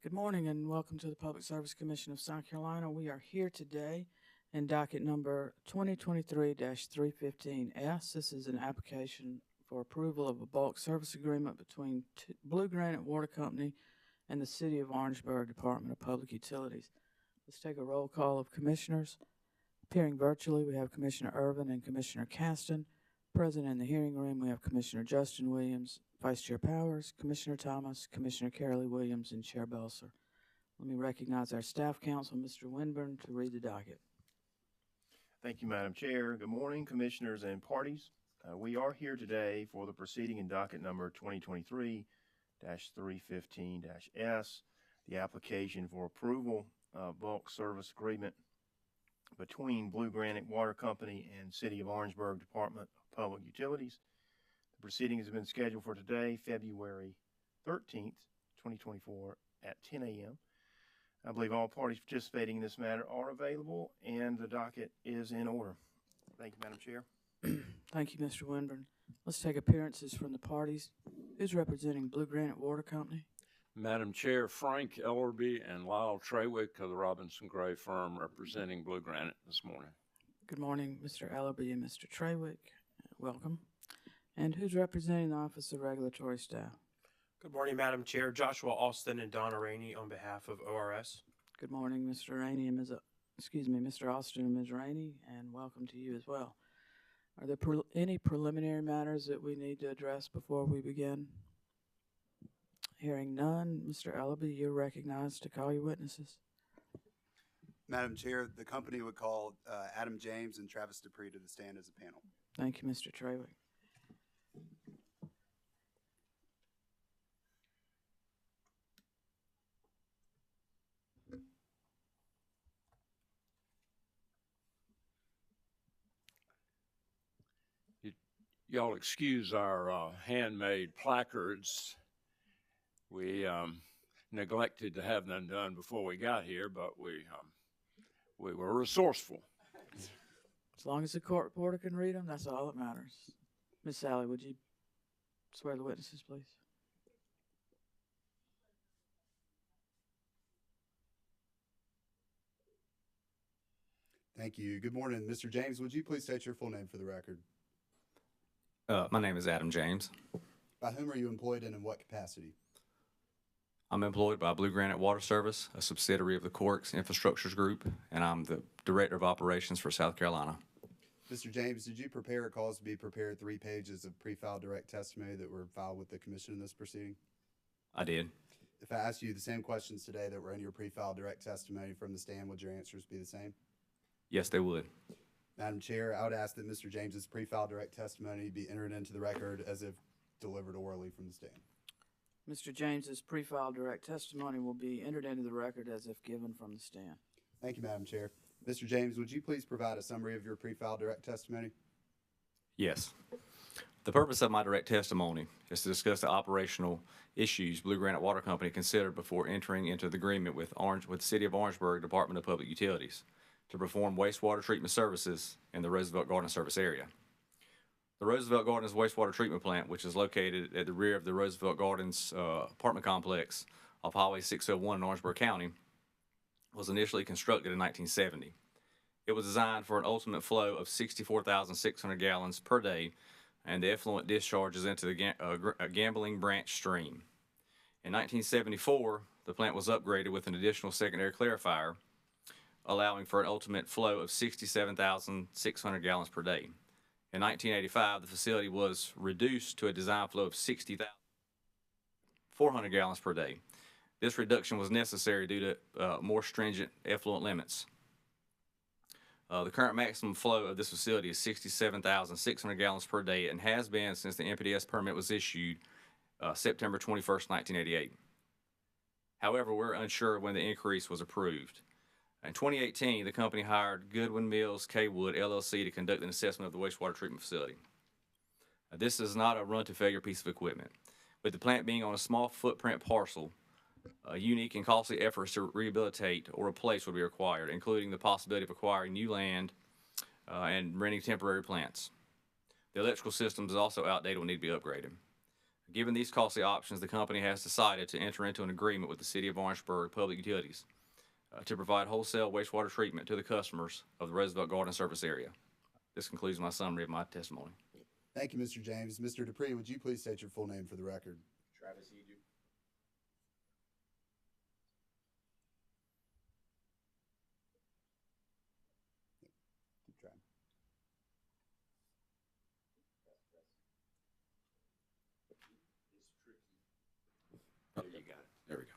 Good morning and welcome to the Public Service Commission of South Carolina. We are here today in docket number 2023-315S. This is an application for approval of a bulk service agreement between Blue Granite Water Company and the City of Orangeburg Department of Public Utilities. Let's take a roll call of commissioners. Appearing virtually, we have Commissioner Irvin and Commissioner Caston. Present in the hearing room, we have Commissioner Justin Williams, Vice Chair Powers, Commissioner Thomas, Commissioner Carolee Williams, and Chair Belser. Let me recognize our staff counsel, Mr. Winburn, to read the docket. Thank you, Madam Chair. Good morning, commissioners and parties. We are here today for the proceeding in docket number 2023-315-S, the application for approval of bulk service agreement between Blue Granite Water Company and City of Orangeburg Department of Public Utilities. The proceeding has been scheduled for today, February 13th, 2024 at 10 a.m. I believe all parties participating in this matter are available and the docket is in order. Thank you, Madam Chair. Thank you, Mr. Winburn. Let's take appearances from the parties. Who's representing Blue Granite Water Company? Madam Chair, Frank Ellerby and Lyle Trawick of the Robinson Gray firm representing Blue Granite this morning. Good morning, Mr. Ellerby and Mr. Trawick. Welcome. And who's representing the Office of Regulatory Staff? Good morning, Madam Chair. Joshua Alston and Donna Rainey on behalf of ORS. Good morning, Mr. Rainey and Mr. Austin and Ms. Rainey, and welcome to you as well. Are there any preliminary matters that we need to address before we begin? Hearing none, Mr. Ellerby, you're recognized to call your witnesses. Madam Chair, the company would call Adam James and Travis Dupree to the stand as a panel. Thank you, Mr. Trawick. Y'all excuse our handmade placards. We neglected to have them done before we got here, but we were resourceful. As long as the court reporter can read them, that's all that matters. Ms. Sally, would you swear the witnesses, please? Thank you. Good morning. Mr. James, would you please state your full name for the record? My name is Adam James. By whom are you employed and in what capacity? I'm employed by Blue Granite Water Service, a subsidiary of the Corks Infrastructures Group, and I'm the Director of Operations for South Carolina. Mr. James, did you prepare or cause to be prepared 3 pages of pre-filed direct testimony that were filed with the commission in this proceeding? I did. If I asked you the same questions today that were in your pre-filed direct testimony from the stand, would your answers be the same? Yes, they would. Madam Chair, I would ask that Mr. James's pre-filed direct testimony be entered into the record as if delivered orally from the stand. Mr. James's pre-filed direct testimony will be entered into the record as if given from the stand. Thank you, Madam Chair. Mr. James, would you please provide a summary of your pre-filed direct testimony? Yes. The purpose of my direct testimony is to discuss the operational issues Blue Granite Water Company considered before entering into the agreement with the City of Orangeburg Department of Public Utilities to perform wastewater treatment services in the Roosevelt Gardens service area. The Roosevelt Gardens wastewater treatment plant, which is located at the rear of the Roosevelt Gardens apartment complex off Highway 601 in Orangeburg County, was initially constructed in 1970. It was designed for an ultimate flow of 64,600 gallons per day, and the effluent discharges into the Gambling Branch stream. In 1974, the plant was upgraded with an additional secondary clarifier, allowing for an ultimate flow of 67,600 gallons per day. In 1985, the facility was reduced to a design flow of 60,400 gallons per day. This reduction was necessary due to more stringent effluent limits. The current maximum flow of this facility is 67,600 gallons per day and has been since the NPDES permit was issued September 21st, 1988. However, we're unsure when the increase was approved. In 2018, the company hired Goodwin Mills K. Wood, LLC to conduct an assessment of the wastewater treatment facility. This is not a run-to-failure piece of equipment. With the plant being on a small footprint parcel, unique and costly efforts to rehabilitate or replace would be required, including the possibility of acquiring new land and renting temporary plants. The electrical systems is also outdated and will need to be upgraded. Given these costly options, the company has decided to enter into an agreement with the City of Orangeburg Public Utilities to provide wholesale wastewater treatment to the customers of the Roosevelt Garden Service area. This concludes my summary of my testimony. Thank you, Mr. James. Mr. Dupree, would you please state your full name for the record? Travis Edu. Keep trying. Oh, you got it. There we go.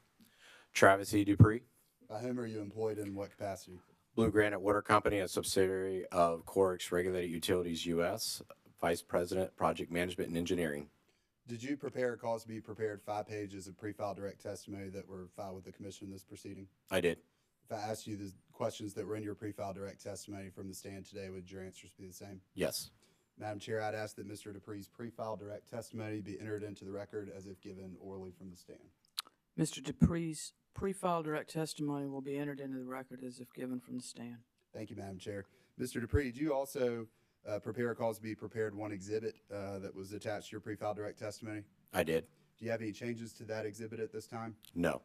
Travis E. Dupree, By whom are you employed and in what capacity? Blue Granite Water Company, a subsidiary of Corix Regulated Utilities U.S., Vice President, Project Management and Engineering. Did you prepare or cause to be prepared 5 pages of pre-filed direct testimony that were filed with the commission in this proceeding? I did. If I asked you the questions that were in your pre-filed direct testimony from the stand today, would your answers be the same? Yes. Madam Chair, I'd ask that Mr. Dupree's pre-filed direct testimony be entered into the record as if given orally from the stand. Mr. Dupree's pre-filed direct testimony will be entered into the record as if given from the stand. Thank you, Madam Chair. Mr. Dupree, did you also prepare or cause to be prepared one exhibit that was attached to your pre-filed direct testimony? I did. Do you have any changes to that exhibit at this time? No.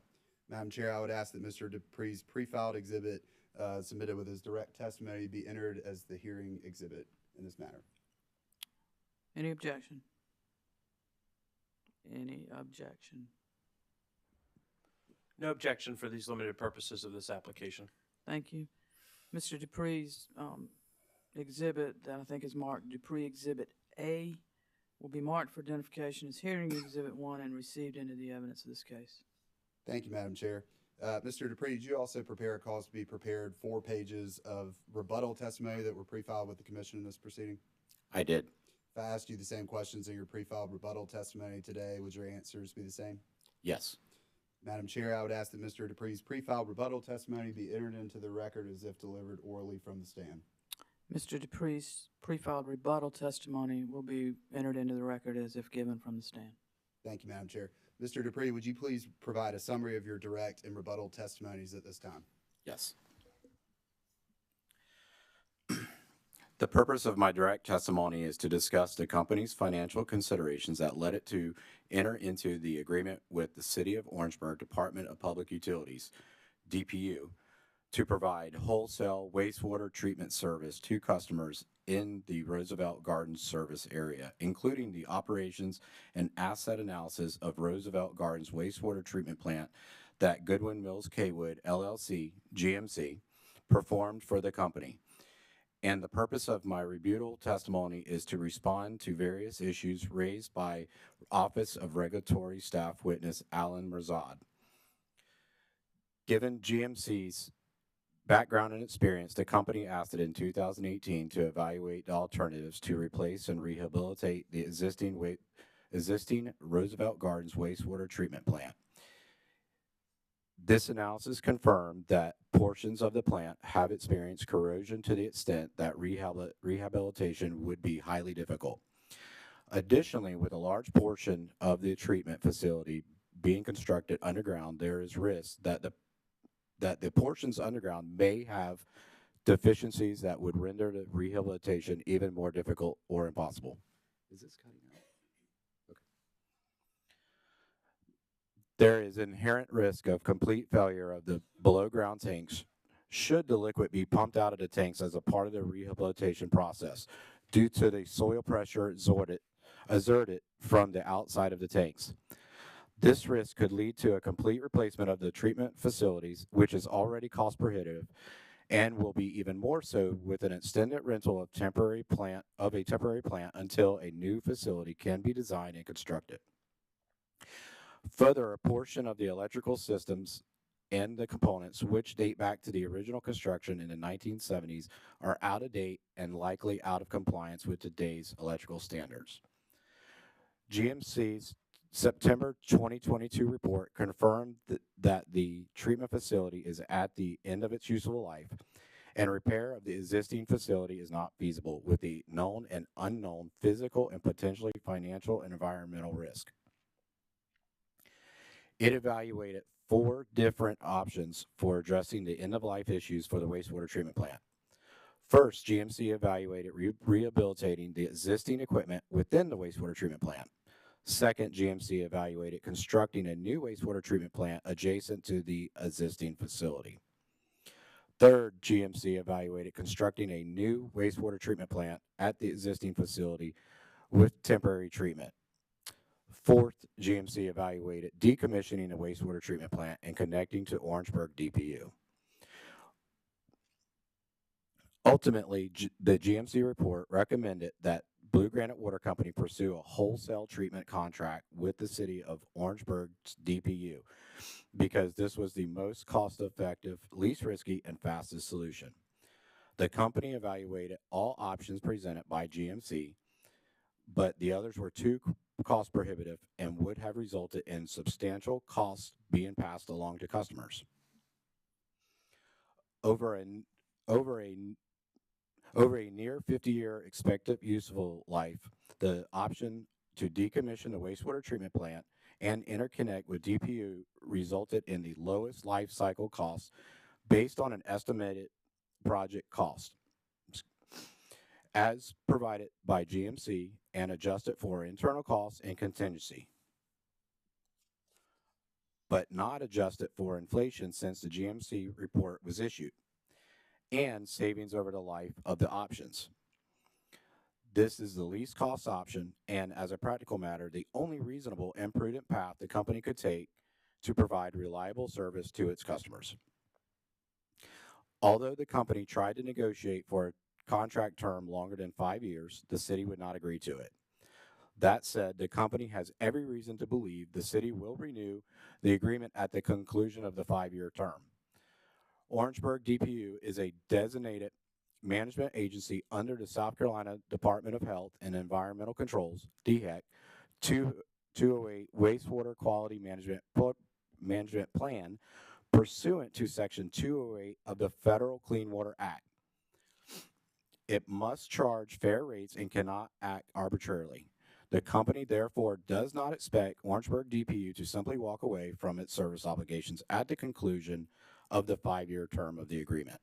Madam Chair, I would ask that Mr. Dupree's pre-filed exhibit submitted with his direct testimony be entered as the hearing exhibit in this matter. Any objection? Any objection? No objection for these limited purposes of this application. Thank you. Mr. Dupree's exhibit that I think is marked Dupree Exhibit A will be marked for identification as Hearing Exhibit 1 and received into the evidence of this case. Thank you, Madam Chair. Mr. Dupree, did you also prepare or cause to be prepared 4 pages of rebuttal testimony that were pre-filed with the commission in this proceeding? I did. If I asked you the same questions in your pre-filed rebuttal testimony today, would your answers be the same? Yes. Madam Chair, I would ask that Mr. Dupree's pre-filed rebuttal testimony be entered into the record as if delivered orally from the stand. Mr. Dupree's pre-filed rebuttal testimony will be entered into the record as if given from the stand. Thank you, Madam Chair. Mr. Dupree, would you please provide a summary of your direct and rebuttal testimonies at this time? Yes. The purpose of my direct testimony is to discuss the company's financial considerations that led it to enter into the agreement with the City of Orangeburg Department of Public Utilities, DPU, to provide wholesale wastewater treatment service to customers in the Roosevelt Gardens service area, including the operations and asset analysis of Roosevelt Gardens wastewater treatment plant that Goodwin Mills Kaywood LLC, GMC, performed for the company. And the purpose of my rebuttal testimony is to respond to various issues raised by Office of Regulatory Staff Witness Alan Mirzad. Given GMC's background and experience, the company asked it in 2018 to evaluate the alternatives to replace and rehabilitate the existing Roosevelt Gardens wastewater treatment plant. This analysis confirmed that portions of the plant have experienced corrosion to the extent that rehabilitation would be highly difficult. Additionally, with a large portion of the treatment facility being constructed underground, there is risk that the portions underground may have deficiencies that would render the rehabilitation even more difficult or impossible. Is this cutting out? Okay. There is inherent risk of complete failure of the below-ground tanks should the liquid be pumped out of the tanks as a part of the rehabilitation process due to the soil pressure exerted from the outside of the tanks. This risk could lead to a complete replacement of the treatment facilities, which is already cost prohibitive, and will be even more so with an extended rental of a temporary plant until a new facility can be designed and constructed. Further, a portion of the electrical systems and the components, which date back to the original construction in the 1970s, are out of date and likely out of compliance with today's electrical standards. GMC's September 2022 report confirmed that the treatment facility is at the end of its useful life, and repair of the existing facility is not feasible with the known and unknown physical and potentially financial and environmental risk. It evaluated 4 different options for addressing the end-of-life issues for the wastewater treatment plant. First, GMC evaluated rehabilitating the existing equipment within the wastewater treatment plant. Second, GMC evaluated constructing a new wastewater treatment plant adjacent to the existing facility. Third, GMC evaluated constructing a new wastewater treatment plant at the existing facility with temporary treatment. Fourth, GMC evaluated decommissioning a wastewater treatment plant and connecting to Orangeburg DPU. Ultimately, the GMC report recommended that Blue Granite Water Company pursue a wholesale treatment contract with the city of Orangeburg's DPU because this was the most cost-effective, least risky, and fastest solution. The company evaluated all options presented by GMC, but the others were too cost prohibitive and would have resulted in substantial costs being passed along to customers. Over a near 50-year expected useful life, the option to decommission the wastewater treatment plant and interconnect with DPU resulted in the lowest life cycle cost based on an estimated project cost as provided by GMC and adjusted for internal costs and contingency, but not adjusted for inflation since the GMC report was issued, and savings over the life of the options. This is the least cost option, and as a practical matter, the only reasonable and prudent path the company could take to provide reliable service to its customers. Although the company tried to negotiate for a contract term longer than 5 years, the city would not agree to it. That said, the company has every reason to believe the city will renew the agreement at the conclusion of the 5-year term. Orangeburg DPU is a designated management agency under the South Carolina Department of Health and Environmental Controls, DHEC, 208 Wastewater Quality Management Plan pursuant to Section 208 of the Federal Clean Water Act. It must charge fair rates and cannot act arbitrarily. The company, therefore, does not expect Orangeburg DPU to simply walk away from its service obligations at the conclusion of the 5-year term of the agreement.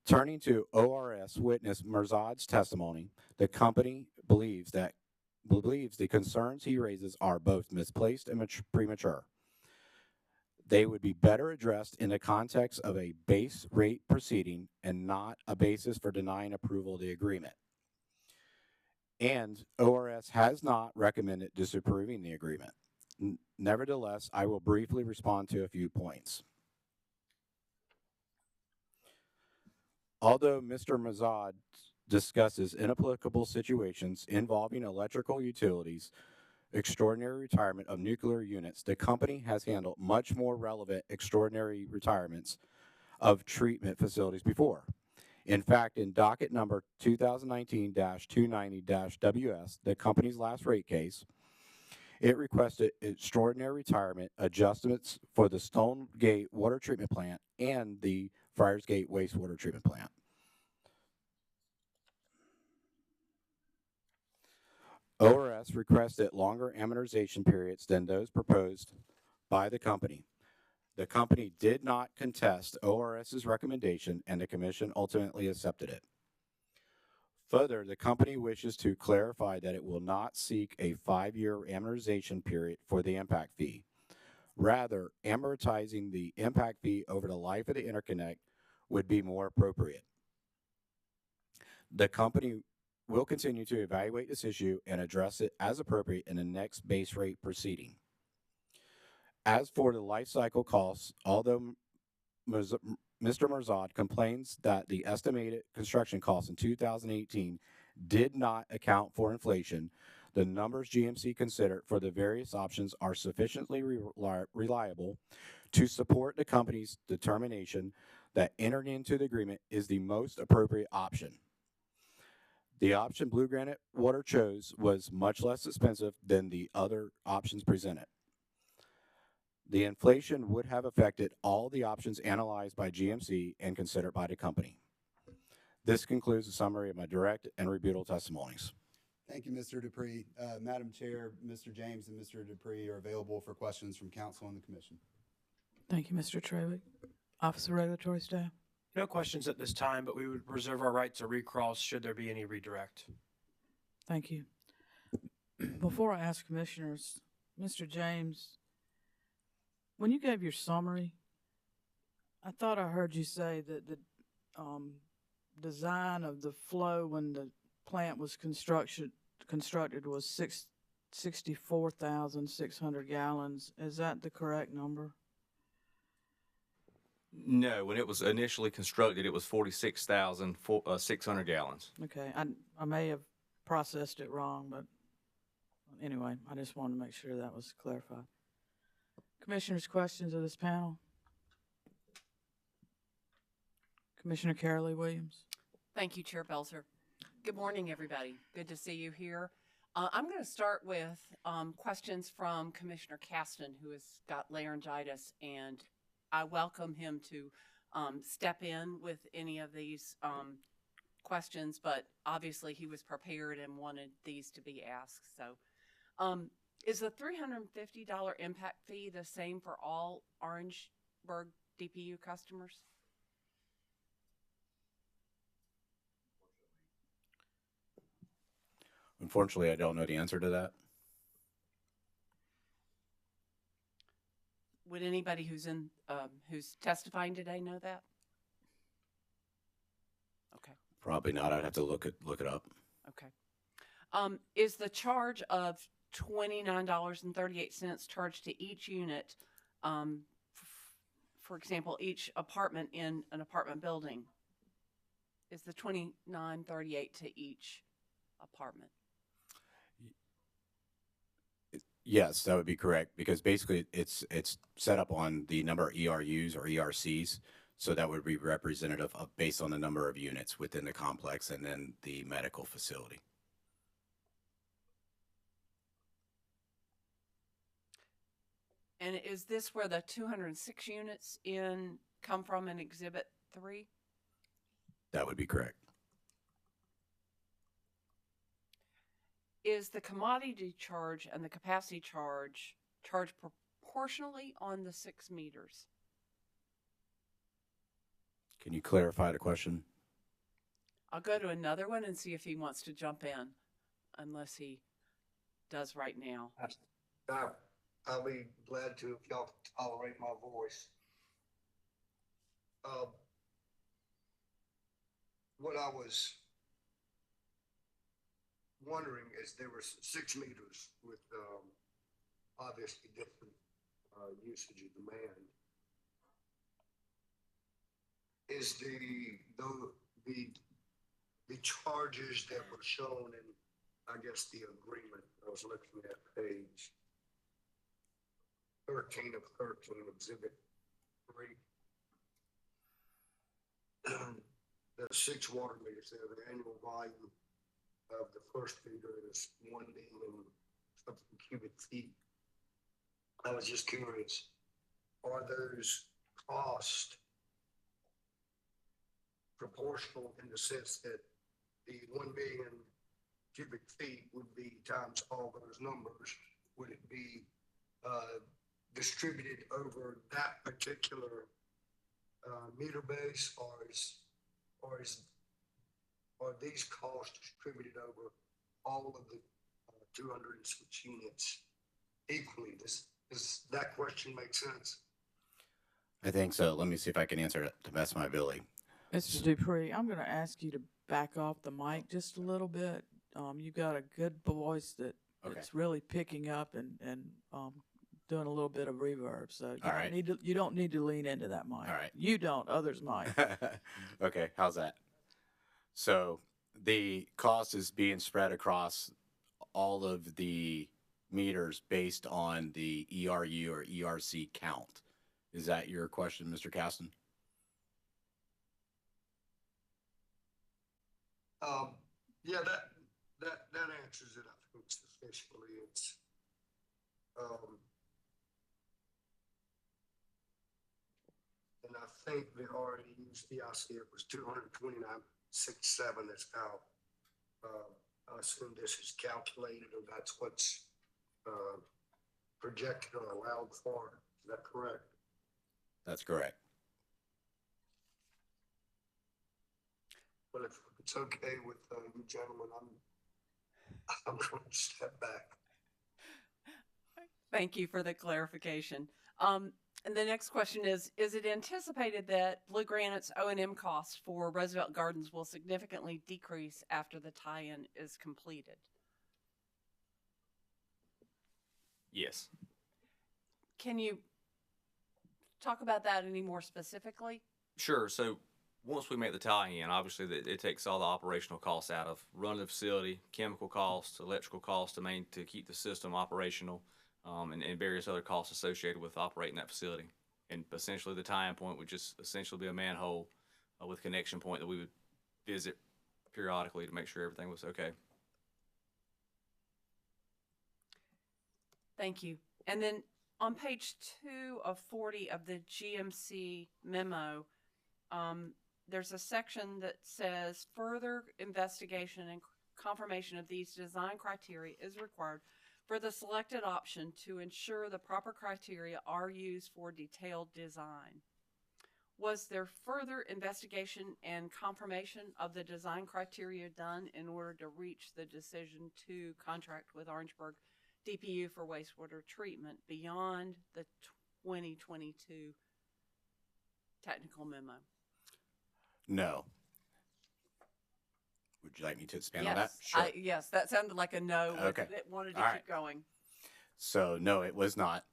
Turning to ORS witness Mirzad's testimony, the company believes the concerns he raises are both misplaced and premature. They would be better addressed in the context of a base rate proceeding and not a basis for denying approval of the agreement. And ORS has not recommended disapproving the agreement. Nevertheless, I will briefly respond to a few points. Although Mr. Mirzad discusses inapplicable situations involving electrical utilities, extraordinary retirement of nuclear units, the company has handled much more relevant extraordinary retirements of treatment facilities before. In fact, in docket number 2019-290-WS, the company's last rate case, it requested extraordinary retirement adjustments for the Stonegate Water Treatment Plant and the Friarsgate Wastewater Treatment Plant. ORS requested longer amortization periods than those proposed by the company. The company did not contest ORS's recommendation, and the commission ultimately accepted it. Further, the company wishes to clarify that it will not seek a 5-year amortization period for the impact fee. Rather, amortizing the impact fee over the life of the interconnect would be more appropriate. The company will continue to evaluate this issue and address it as appropriate in the next base rate proceeding. As for the life cycle costs, although Mr. Mirzad complains that the estimated construction costs in 2018 did not account for inflation, the numbers GMC considered for the various options are sufficiently reliable to support the company's determination that entering into the agreement is the most appropriate option. The option Blue Granite Water chose was much less expensive than the other options presented. The inflation would have affected all the options analyzed by GMC and considered by the company. This concludes the summary of my direct and rebuttal testimonies. Thank you, Mr. Dupree. Madam Chair, Mr. James and Mr. Dupree are available for questions from council and the commission. Thank you, Mr. Trawick. Office of Regulatory Staff. No questions at this time, but we would reserve our right to recross should there be any redirect. Thank you. before I ask commissioners, Mr. James, when you gave your summary, I thought I heard you say that the design of the flow when the plant was constructed was 64,600 gallons. Is that the correct number? No, when it was initially constructed, it was 46,600 gallons. Okay, I may have processed it wrong, but anyway, I just wanted to make sure that was clarified. Commissioners, questions of this panel? Commissioner Carolee Williams. Thank you, Chair Belzer. Good morning, everybody. Good to see you here. I'm going to start with questions from Commissioner Caston, who has got laryngitis, and I welcome him to step in with any of these questions, but obviously he was prepared and wanted these to be asked. So is the $350 impact fee the same for all Orangeburg DPU customers? Unfortunately, I don't know the answer to that. Would anybody who's testifying today know that? Okay. Probably not. I'd have to look it up. Okay. Is the charge of $29.38 charged to each unit, for example, each apartment in an apartment building? Is the $29.38 to each apartment? Yes, that would be correct, because basically it's set up on the number of ERUs or ERCs. So that would be representative of based on the number of units within the complex and then the medical facility. And is this where the 206 units come from in Exhibit 3? That would be correct. Is the commodity charge and the capacity charge charged proportionally on the 6 meters? Can you clarify the question? I'll go to another one and see if he wants to jump in, unless he does right now. I'll be glad to if y'all tolerate my voice. What I was wondering is there were 6 meters with obviously different usage of demand. Is the charges that were shown in, I guess, the agreement? I was looking at page 13 of 13, Exhibit 3. The 6 water meters there, the annual volume of the first meter is 1 million something cubic feet. I was just curious, are those costs proportional in the sense that the 1 million cubic feet would be times all those numbers? Would it be distributed over that particular meter base, or these costs distributed over all of the 206 units equally? Does that question make sense? I think so. Let me see if I can answer it to the best of my ability. Mr. Dupree, I'm going to ask you to back off the mic just a little bit. You've got a good voice that's really picking up and doing a little bit of reverb. So you don't need to lean into that mic. All right. You don't, others might. Okay, how's that? So the cost is being spread across all of the meters based on the ERU or ERC count. Is that your question, Mr. Caston? Yeah, that answers it. I think sufficiently. It's and I think the already used DIC, it was 229.67. That's how I assume this is calculated, or that's what's projected or allowed for. Is that correct? That's correct. Well, if it's okay with you gentlemen, I'm going to step back. Thank you for the clarification. And the next question is it anticipated that Blue Granite's O&M costs for Roosevelt Gardens will significantly decrease after the tie-in is completed? Yes. Can you talk about that any more specifically? Sure. So once we make the tie-in, obviously it takes all the operational costs out of running the facility, chemical costs, electrical costs to keep the system operational, and various other costs associated with operating that facility. And essentially the tie-in point would just essentially be a manhole with connection point that we would visit periodically to make sure everything was okay. Thank you. And then on page 2 of 40 of the GMC memo, there's a section that says further investigation and confirmation of these design criteria is required for the selected option to ensure the proper criteria are used for detailed design. Was there further investigation and confirmation of the design criteria done in order to reach the decision to contract with Orangeburg DPU for wastewater treatment beyond the 2022 technical memo? No. Would you like me to expand on that? Sure. Yes, that sounded like a no. Okay. It wanted to All keep right. going. So no, it was not.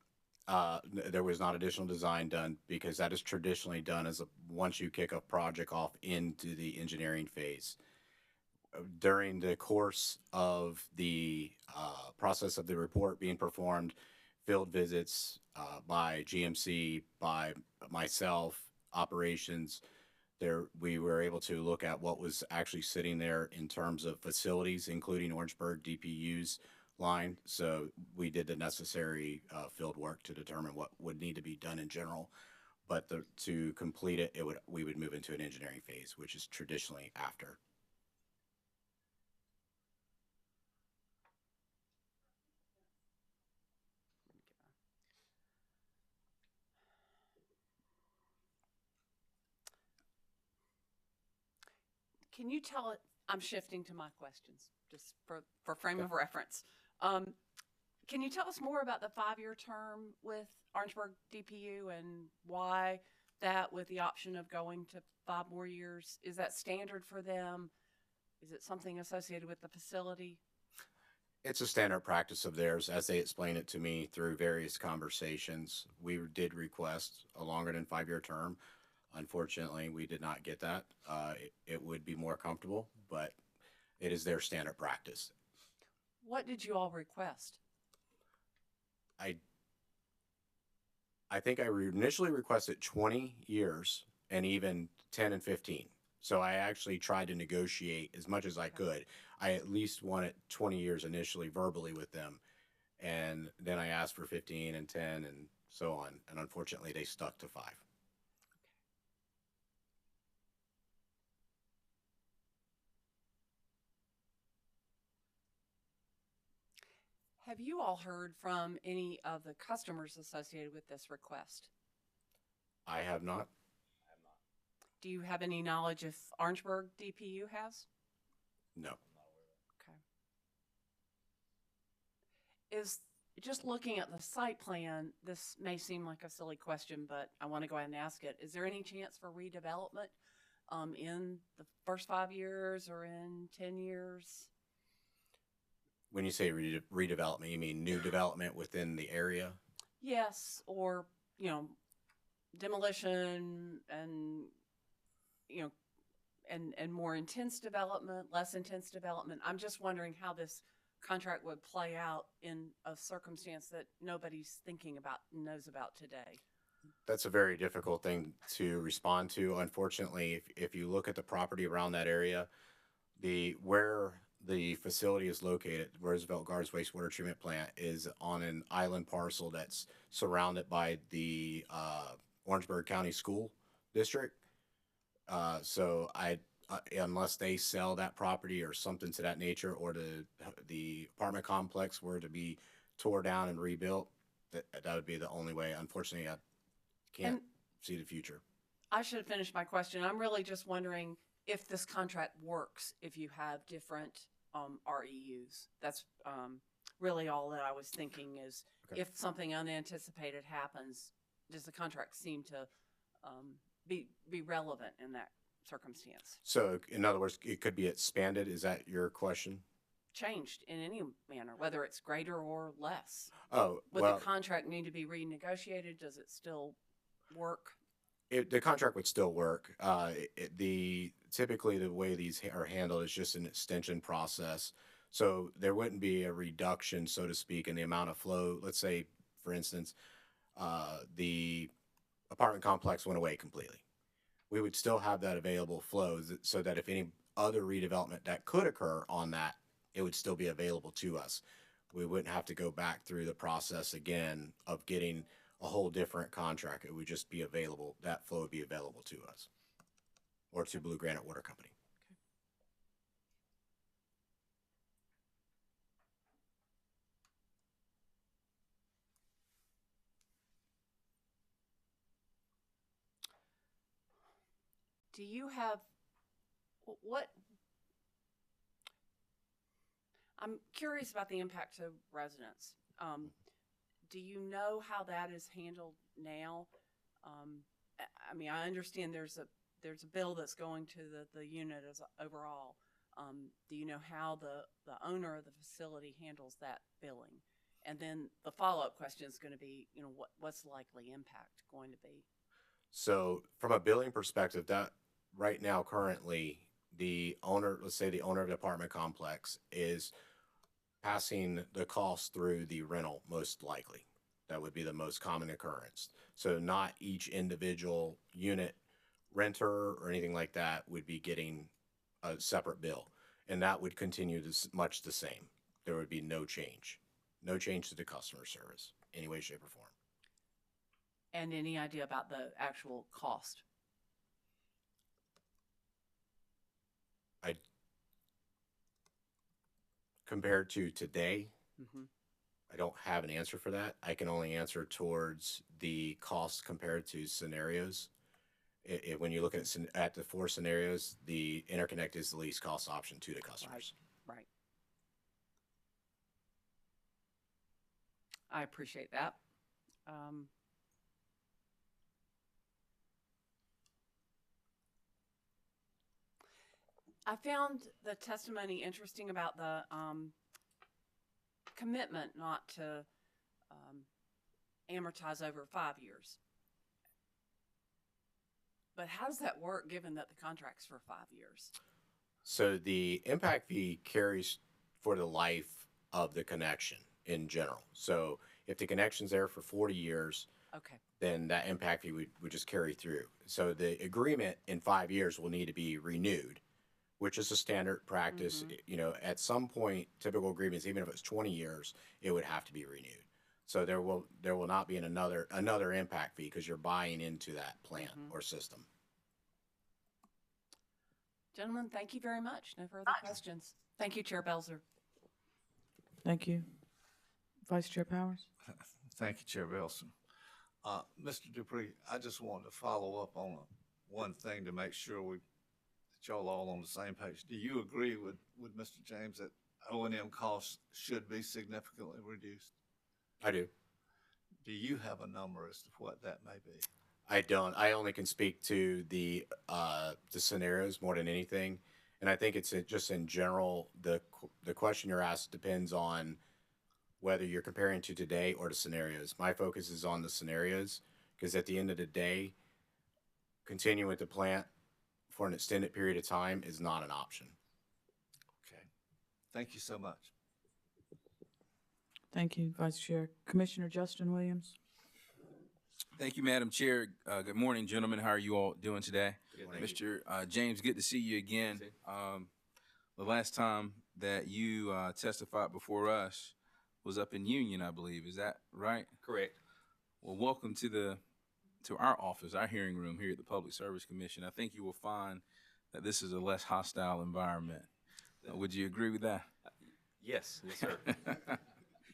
There was not additional design done because that is traditionally done once you kick a project off into the engineering phase. During the course of the process of the report being performed, field visits by GMC, by myself, operations, we were able to look at what was actually sitting there in terms of facilities, including Orangeburg DPU's line. So we did the necessary field work to determine what would need to be done in general. But to complete it, we would move into an engineering phase, which is traditionally after. Can you tell it? I'm shifting to my questions just for frame of reference. Can you tell us more about the 5-year term with Orangeburg DPU and why that with the option of going to 5 more years? Is that standard for them? Is it something associated with the facility? It's a standard practice of theirs as they explain it to me through various conversations. We did request a longer than 5-year term. Unfortunately, we did not get that. It would be more comfortable, but it is their standard practice. What did you all request? I think I initially requested 20 years and even 10 and 15. So I actually tried to negotiate as much as I could. I at least wanted 20 years initially verbally with them. And then I asked for 15 and 10 and so on. And unfortunately, they stuck to 5. Have you all heard from any of the customers associated with this request? I have not. Do you have any knowledge if Orangeburg DPU has? No. Okay. Is just looking at the site plan, this may seem like a silly question, but I want to go ahead and ask it. Is there any chance for redevelopment in the first 5 years or in 10 years? When you say redevelopment, you mean new development within the area? Yes, or, demolition and, and more intense development, less intense development. I'm just wondering how this contract would play out in a circumstance that nobody's thinking about, knows about today. That's a very difficult thing to respond to. Unfortunately, if you look at the property around that area, where the facility is located, Roosevelt Gardens Wastewater Treatment Plant, is on an island parcel that's surrounded by the Orangeburg County School District. So unless they sell that property or something to that nature, or the apartment complex were to be tore down and rebuilt, that would be the only way. Unfortunately, I can't see the future. I should have finished my question. I'm really just wondering if this contract works, if you have different REUs. That's really all that I was thinking is Okay. if something unanticipated happens, does the contract seem to be relevant in that circumstance? So in other words, it could be expanded. Is that your question? Changed in any manner, whether it's greater or less. Oh, Would well, the contract need to be renegotiated? Does it still work? the contract would still work. Typically the way these are handled is just an extension process. So there wouldn't be a reduction, so to speak, in the amount of flow. Let's say, for instance, the apartment complex went away completely. We would still have that available flow so that if any other redevelopment that could occur on that, it would still be available to us. We wouldn't have to go back through the process again of getting a whole different contract. It would just be available. That flow would be available to us or to Blue Granite Water Company. Do you have what? I'm curious about the impact to residents. Do you know how that is handled now? I mean, I understand there's a bill that's going to the unit as overall. Do you know how the owner of the facility handles that billing? And then the follow-up question is going to be, you know, what's the likely impact going to be? So from a billing perspective, that right now, currently, the owner, let's say the owner of the apartment complex is passing the cost through the rental, most likely. That would be the most common occurrence. So not each individual unit renter or anything like that would be getting a separate bill. And that would continue much the same. There would be no change to the customer service, any way, shape, or form. And any idea about the actual cost? Compared to today, Mm-hmm. I don't have an answer for that. I can only answer towards the cost compared to scenarios. When you look at the 4 scenarios, the interconnect is the least cost option to the customers. Right. I appreciate that. I found the testimony interesting about the commitment not to amortize over 5 years. But how does that work given that the contract's for 5 years? So the impact fee carries for the life of the connection in general. So if the connection's there for 40 years, Okay. then that impact fee would just carry through. So the agreement in 5 years will need to be renewed, which is a standard practice. Mm-hmm. You know, at some point, typical agreements, even if it's 20 years, it would have to be renewed. So there will not be another impact fee because you're buying into that plant Mm-hmm. or system. Gentlemen, thank you very much. No further questions. Thank you, Chair Belzer. Thank you. Vice Chair Powers? Thank you, Chair Belson. Mr. Dupree, I just wanted to follow up on one thing to make sure that y'all all on the same page. Do you agree with Mr. James that O&M costs should be significantly reduced? I do. Do you have a number as to what that may be? I don't. I only can speak to the scenarios more than anything, and I think it's just in general. The question you're asked depends on whether you're comparing to today or the scenarios. My focus is on the scenarios because at the end of the day, continuing with the plant for an extended period of time is not an option. Okay. Thank you so much. Thank you, Vice Chair. Commissioner Justin Williams? Thank you, Madam Chair. Good morning, gentlemen. How are you all doing today? Mr. James, good to see you again. The last time that you testified before us was up in Union, I believe. Is that right? Correct. Well, welcome to our office, our hearing room here at the Public Service Commission. I think you will find that this is a less hostile environment. Would you agree with that? Yes, sir.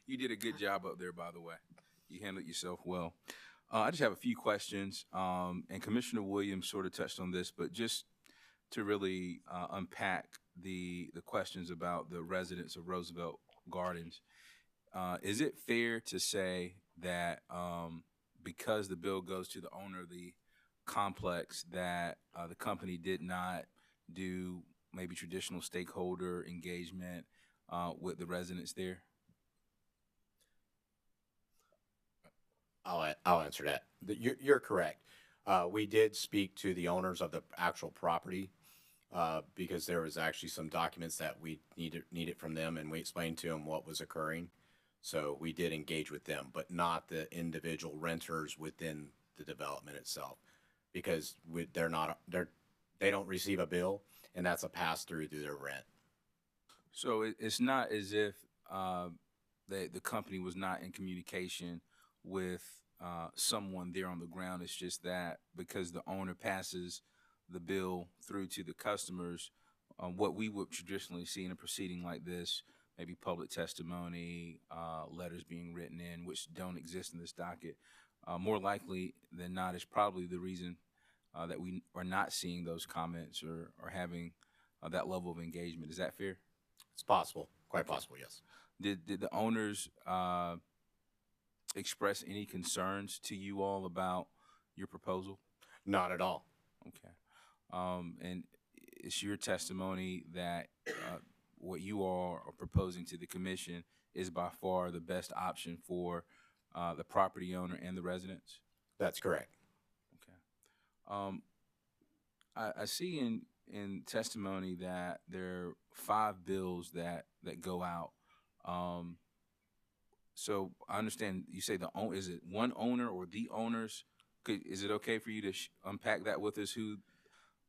You did a good job up there, by the way. You handled yourself well. I just have a few questions, and Commissioner Williams sort of touched on this, but just to really unpack the questions about the residents of Roosevelt Gardens. Is it fair to say that because the bill goes to the owner of the complex, that the company did not do maybe traditional stakeholder engagement with the residents there? I'll answer that. You're correct. We did speak to the owners of the actual property because there was actually some documents that we needed from them, and we explained to them what was occurring. So we did engage with them, but not the individual renters within the development itself, because they don't receive a bill, and that's a pass through to their rent. So it's not as if the company was not in communication with someone there on the ground. It's just that because the owner passes the bill through to the customers, what we would traditionally see in a proceeding like this, maybe public testimony, letters being written in, which don't exist in this docket, more likely than not is probably the reason that we are not seeing those comments or having that level of engagement. Is that fair? It's possible, quite possible, yes. Did the owners express any concerns to you all about your proposal? Not at all. Okay. And it's your testimony that what you all are proposing to the commission is by far the best option for the property owner and the residents? That's correct. Okay. I see in testimony that there are 5 bills that go out. So I understand you say is it one owner or the owners? Is it okay for you to unpack that with us, who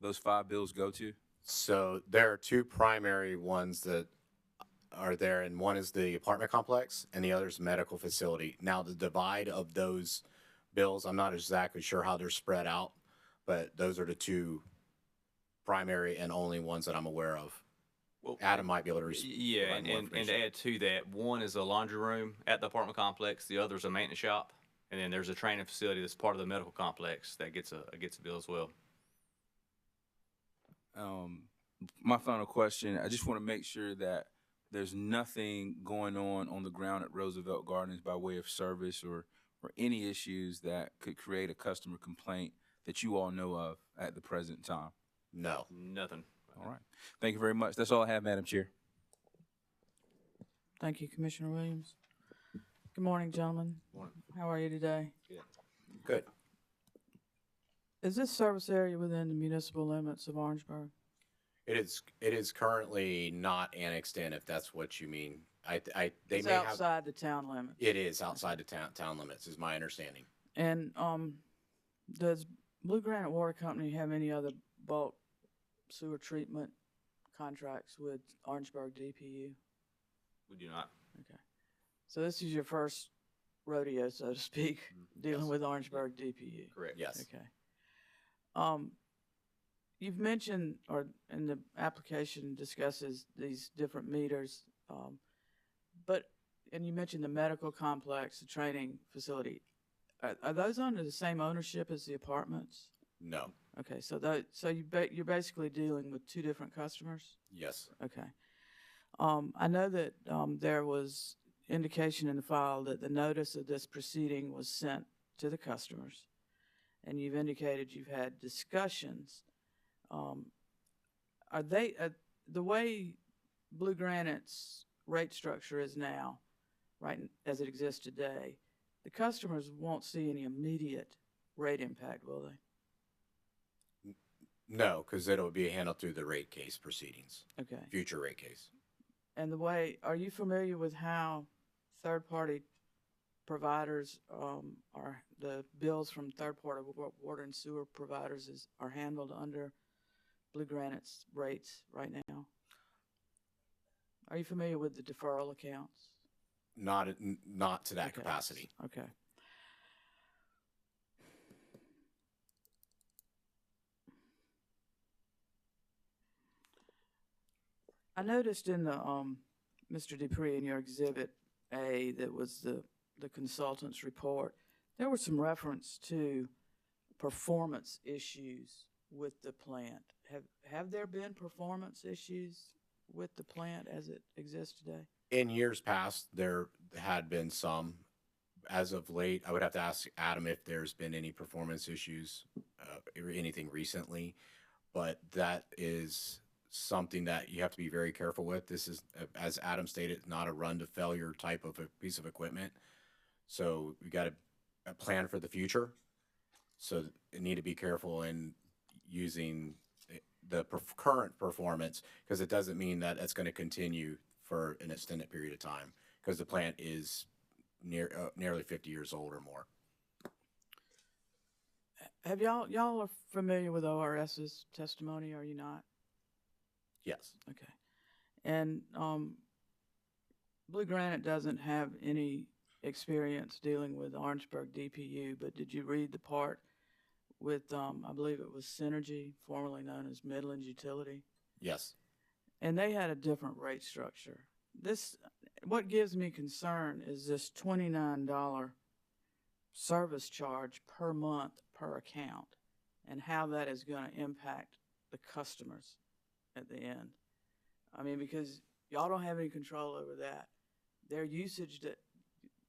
those 5 bills go to? So there are 2 primary ones that are there, and one is the apartment complex and the other is medical facility. Now, the divide of those bills, I'm not exactly sure how they're spread out, but those are the 2 primary and only ones that I'm aware of. Well, Adam might be able to yeah, and to add to that, one is a laundry room at the apartment complex, the other is a maintenance shop, and then there's a training facility that's part of the medical complex that gets a bill as well. My final question, I just want to make sure that there's nothing going on the ground at Roosevelt Gardens by way of service or any issues that could create a customer complaint that you all know of at the present time? No. Nothing. All right. Thank you very much. That's all I have, Madam Chair. Thank you, Commissioner Williams. Good morning, gentlemen. Morning. How are you today? Good. Is this service area within the municipal limits of Orangeburg? It is currently not annexed in, if that's what you mean. It's outside the town limits. It is outside the town limits, is my understanding. And does Blue Granite Water Company have any other bulk sewer treatment contracts with Orangeburg DPU? We do not. Okay. So this is your first rodeo, so to speak, dealing with Orangeburg DPU? Correct. Yes. Okay. You've mentioned, or in the application discusses these different meters, and you mentioned the medical complex, the training facility. Are those under the same ownership as the apartments? No. Okay, so you're basically dealing with 2 different customers? Yes. Okay. I know that there was indication in the file that the notice of this proceeding was sent to the customers, and you've indicated you've had discussions. Are they the way Blue Granite's rate structure is now, right as it exists today? The customers won't see any immediate rate impact, will they? No, because it'll be handled through the rate case proceedings. Okay. Future rate case. And are you familiar with how third-party providers are, the bills from third-party water and sewer providers are handled under Blue Granite's rates right now? Are you familiar with the deferral accounts? Not to that capacity. Okay. I noticed in the Mr. Dupree, in your Exhibit A, that was the consultant's report, there was some reference to performance issues with the plant. have there been performance issues with the plant as it exists today? In years past, there had been some. As of late, I would have to ask Adam if there's been any performance issues or anything recently, but that is something that you have to be very careful with. This is, as Adam stated, not a run to failure type of a piece of equipment. So we got to plan for the future. So you need to be careful in using the current performance, because it doesn't mean that it's going to continue for an extended period of time, because the plant is nearly 50 years old or more. Have y'all are familiar with ORS's testimony, are you not? Yes. Okay. And Blue Granite doesn't have any experience dealing with Orangeburg DPU, but did you read the part with, I believe it was Synergy, formerly known as Midlands Utility? Yes. And they had a different rate structure. What gives me concern is this $29 service charge per month per account, and how that is going to impact the customers at the end. I mean, because y'all don't have any control over that. Their usage, that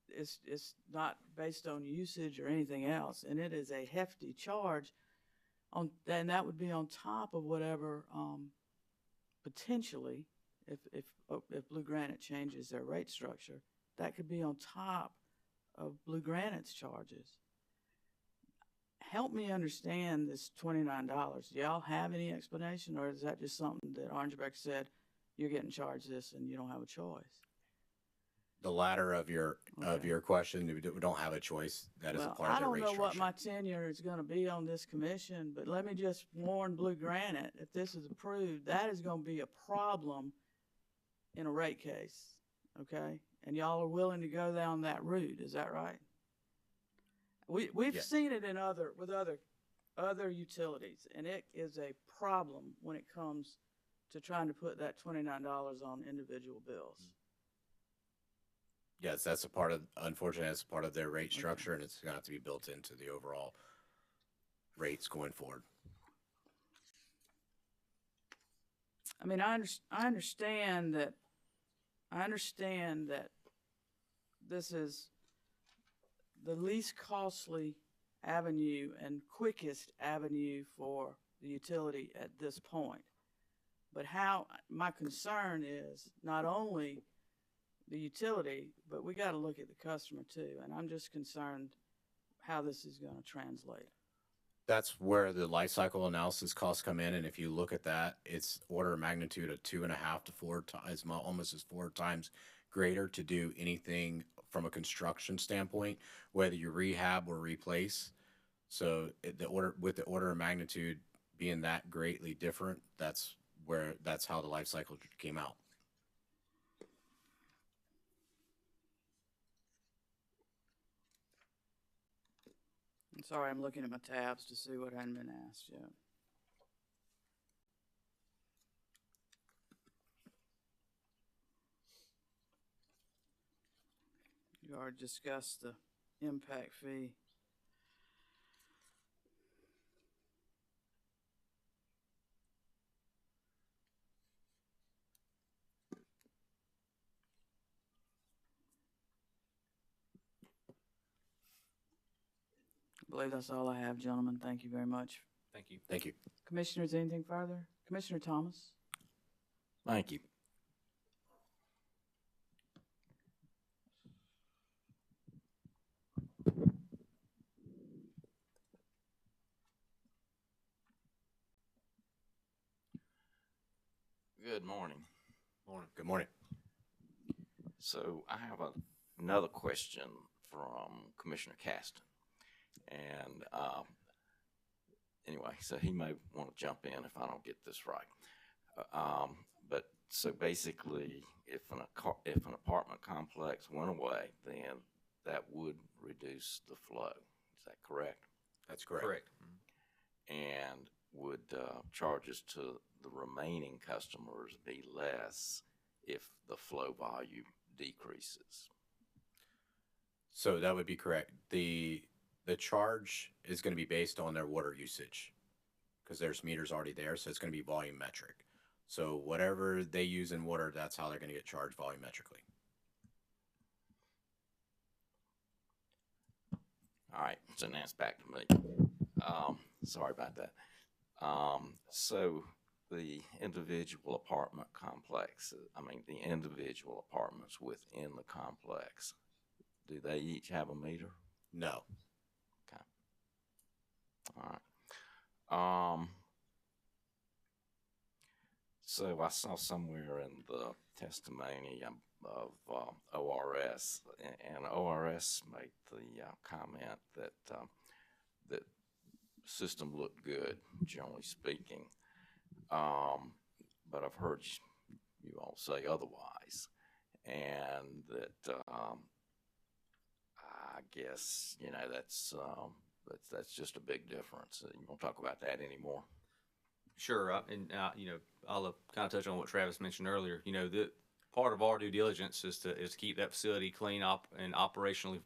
it's not based on usage or anything else, and it is a hefty charge on, and that would be on top of whatever potentially, if Blue Granite changes their rate structure, that could be on top of Blue Granite's charges. Help me understand this $29. Do y'all have any explanation, or is that just something that Orangeburg said, you're getting charged this and you don't have a choice? The latter of your question, we don't have a choice. That is a part of the rate I don't know what structure. my tenure is going to be on this commission, but let me just warn Blue Granite, if this is approved, that is going to be a problem in a rate case, okay? And y'all are willing to go down that route, is that right? We've Yes. seen it in other utilities, and it is a problem when it comes to trying to put that $29 on individual bills. Yes, that's a part of, unfortunately, that's part of their rate structure, and it's going to have to be built into the overall rates going forward. I mean, I understand that this is the least costly avenue and quickest avenue for the utility at this point. But my concern is not only the utility, but we got to look at the customer too. And I'm just concerned how this is going to translate. That's where the life cycle analysis costs come in. And if you look at that, it's order of magnitude of 2.5 to 4 times, almost as 4 times greater to do anything from a construction standpoint, whether you rehab or replace. So with the order of magnitude being that greatly different, that's how the life cycle came out. I'm sorry, I'm looking at my tabs to see what hadn't been asked yet. You already discussed the impact fee. I believe that's all I have, gentlemen. Thank you very much. Thank you. Thank you. Commissioners, anything further? Commissioner Thomas? Thank you. Good morning. Morning. Good morning. So I have another question from Commissioner Caston. And anyway, so he may want to jump in if I don't get this right. But so basically, if an apartment complex went away, then that would reduce the flow. Is that correct? That's correct. Correct. And would charges to the remaining customers be less if the flow volume decreases? So that would be correct. The charge is going to be based on their water usage, because there's meters already there, so it's going to be volumetric. So whatever they use in water, that's how they're going to get charged volumetrically. All right, so now it's back to me. Sorry about that. So the individual apartment complex, the individual apartments within the complex, do they each have a meter? No. Okay. All right. So I saw somewhere in the testimony of ORS, and ORS made the comment that that system looked good, generally speaking. But I've heard you all say otherwise, and that I guess that's just a big difference. You won't talk about that anymore. Sure, I'll kind of touch on what Travis mentioned earlier. The part of our due diligence is to keep that facility clean up and operationally.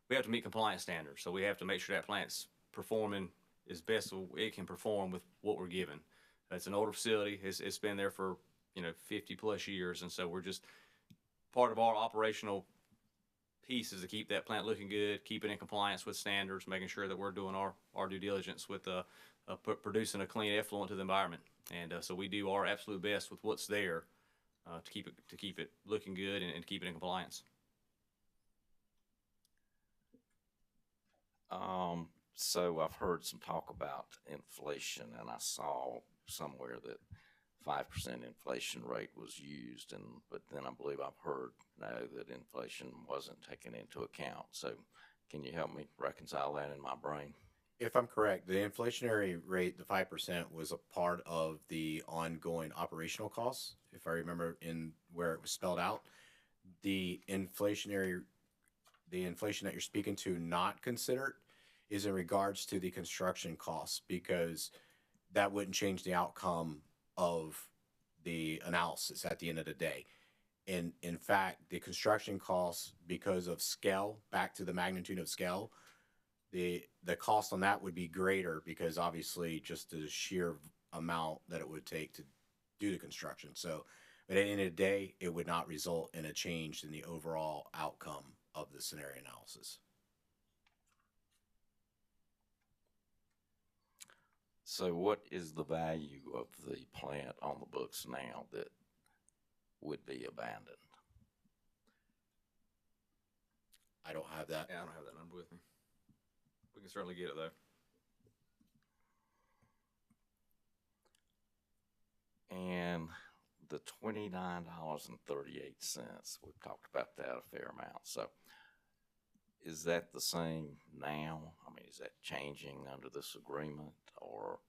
We have to meet compliance standards, so we have to make sure that plant's performing as best it can perform with what we're given. It's an older facility. It's been there for 50 plus years, and so we're just part of our operational piece is to keep that plant looking good, keep it in compliance with standards, making sure that we're doing our due diligence with producing a clean effluent to the environment. And so we do our absolute best with what's there to keep it looking good and keep it in compliance. So I've heard some talk about inflation, and I saw somewhere that 5% inflation rate was used, but then I believe I've heard that inflation wasn't taken into account. So can you help me reconcile that in my brain? If I'm correct, the inflationary rate, the 5%, was a part of the ongoing operational costs. If I remember in where it was spelled out, the inflation that you're speaking to not considered is in regards to the construction costs, because that wouldn't change the outcome of the analysis at the end of the day. And in fact, the construction costs, because of scale, back to the magnitude of scale, the cost on that would be greater, because obviously just the sheer amount that it would take to do the construction. So, but at the end of the day, it would not result in a change in the overall outcome of the scenario analysis. So what is the value of the plant on the books now that would be abandoned? I don't have that. Yeah, I don't have that number with me. We can certainly get it though. And the $29.38, we've talked about that a fair amount. So is that the same now? Is that changing under this agreement, or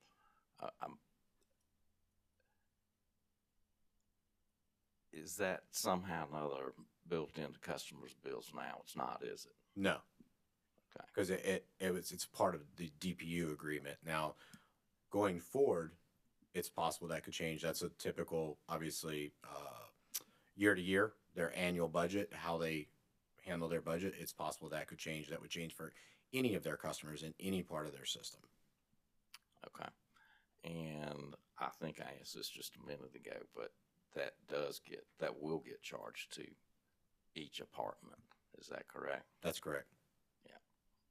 is that somehow or another built into customers' bills now? It's not, is it? No. Okay. Because it's part of the DPU agreement. Now, going forward, it's possible that could change. That's a typical, obviously, year to year, their annual budget, how they handle their budget. It's possible that could change. That would change for any of their customers in any part of their system. Okay. And I think I asked this just a minute ago, but that will get charged to each apartment. Is that correct? That's correct. Yeah.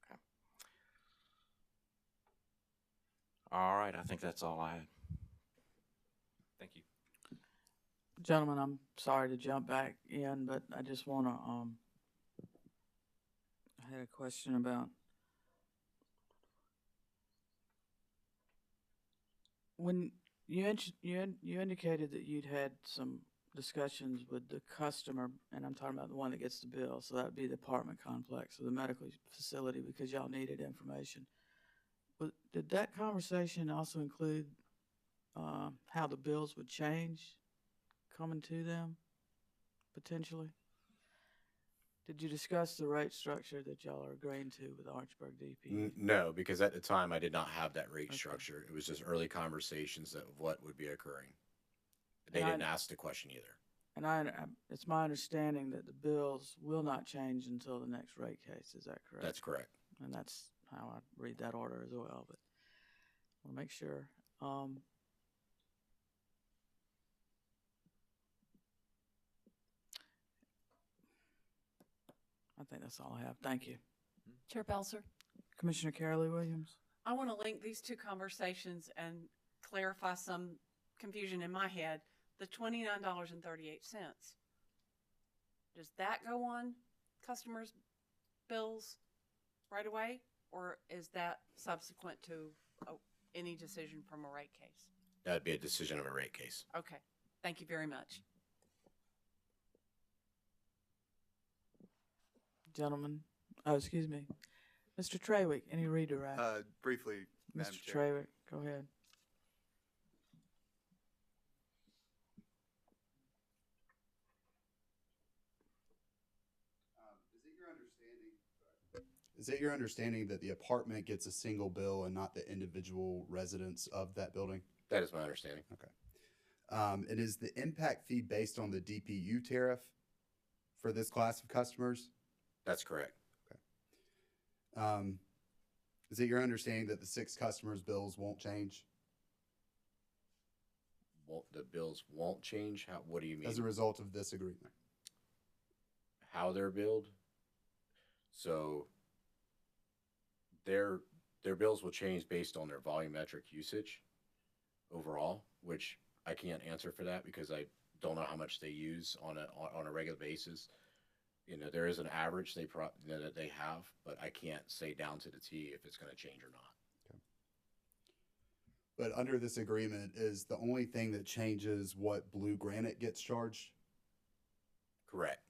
Okay. All right. I think that's all I had. Thank you. Gentlemen, I'm sorry to jump back in, but I just want to, I had a question about when you indicated that you'd had some discussions with the customer, and I'm talking about the one that gets the bill, so that would be the apartment complex or the medical facility, because y'all needed information. But did that conversation also include how the bills would change coming to them, potentially? Did you discuss the rate structure that y'all are agreeing to with Orangeburg DP? No, because at the time I did not have that rate structure. It was just early conversations of what would be occurring. They didn't ask the question either. And it's my understanding that the bills will not change until the next rate case. Is that correct? That's correct. And that's how I read that order as well. But Want to make sure. I think that's all I have. Thank you. Chair Belzer, Commissioner Carolyn Williams. I want to link these two conversations and clarify some confusion in my head. The $29.38. Does that go on customers' bills right away, or is that subsequent to any decision from a rate case? That'd be a decision of a rate case. Okay, thank you very much. Gentlemen, oh, excuse me. Mr. Trawick, any redirect? Briefly, Madam Mr. Chair. Trawick, go ahead. Is it your understanding that the apartment gets a single bill and not the individual residents of that building? That is my understanding. Okay. And is the impact fee based on the DPU tariff for this class of customers? That's correct. Is it your understanding that the 6 customers' bills won't change The bills won't change? What do you mean? as a result of this agreement? How they're billed? So their bills will change based on their volumetric usage overall, which I can't answer for that because I don't know how much they use on a regular basis. You know, there is an average that they have, but I can't say down to the T if it's going to change or not. Okay. But under this agreement, is the only thing that changes what Blue Granite gets charged? Correct.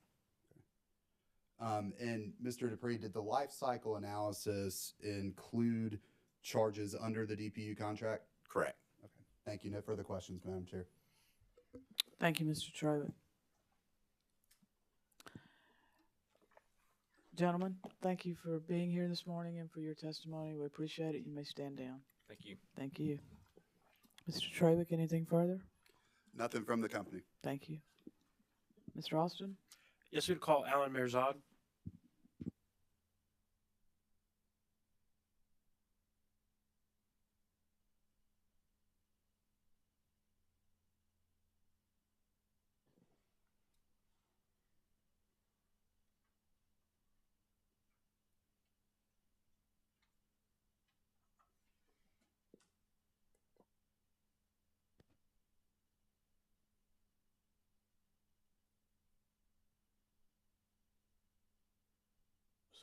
And Mr. Dupree, did the life cycle analysis include charges under the DPU contract? Correct. Okay. Thank you. No further questions, Madam Chair. Thank you, Mr. Trawick. Gentlemen, thank you for being here this morning and for your testimony. We appreciate it. You may stand down. Thank you. Thank you. Mr. Trawick, anything further? Nothing from the company. Thank you. Mr. Austin? Yes, we'd call Alan Mirzad.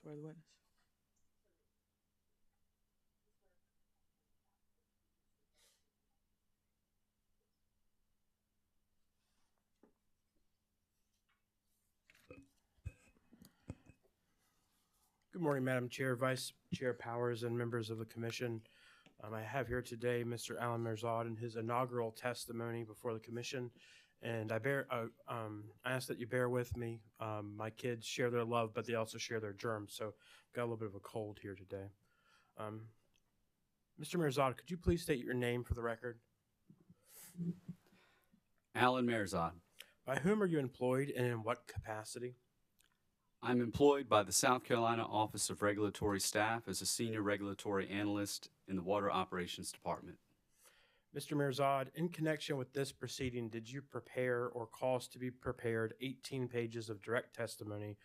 Swear the witness. Good morning, Madam Chair, Vice Chair Powers, and members of the commission. I have here today Mr. Alan Mirzad in his inaugural testimony before the commission, and I ask that you bear with me. My kids share their love, but they also share their germs, so I've got a little bit of a cold here today. Mr. Mirzad, could you please state your name for the record? Alan Mirzad. By whom are you employed and in what capacity? I'm employed by the South Carolina Office of Regulatory Staff as a senior regulatory analyst in the Water Operations Department. Mr. Mirzad, in connection with this proceeding, did you prepare or cause to be prepared 18 pages of direct testimony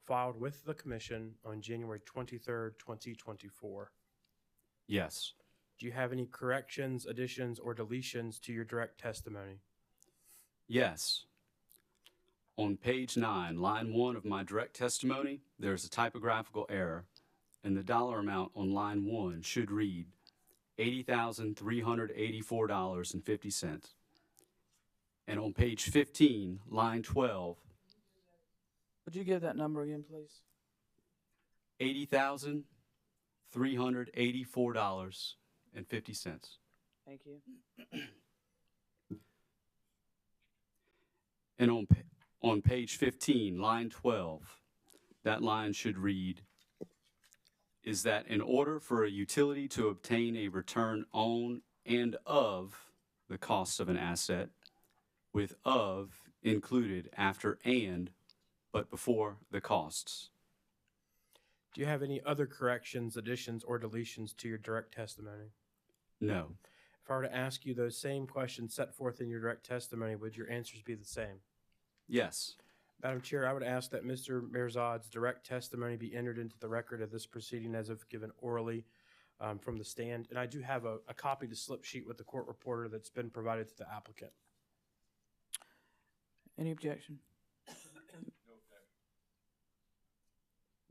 filed with the Commission on January 23rd, 2024? Yes. Do you have any corrections, additions, or deletions to your direct testimony? Yes. On page 9, line 1 of my direct testimony, there's a typographical error, and the dollar amount on line 1 should read $80,384.50. And on page 15, line 12, Would you give that number again, please? $80,384.50. Thank you. And on page 15, line 12, that line should read, is that in order for a utility to obtain a return on and of the costs of an asset, with of included after and, but before the costs. Do you have any other corrections, additions, or deletions to your direct testimony? No. If I were to ask you those same questions set forth in your direct testimony, would your answers be the same? Yes. Madam Chair, I would ask that Mr. Mirzad's direct testimony be entered into the record of this proceeding as if given orally from the stand. And I do have a copy of the slip sheet with the court reporter that's been provided to the applicant. Any objection?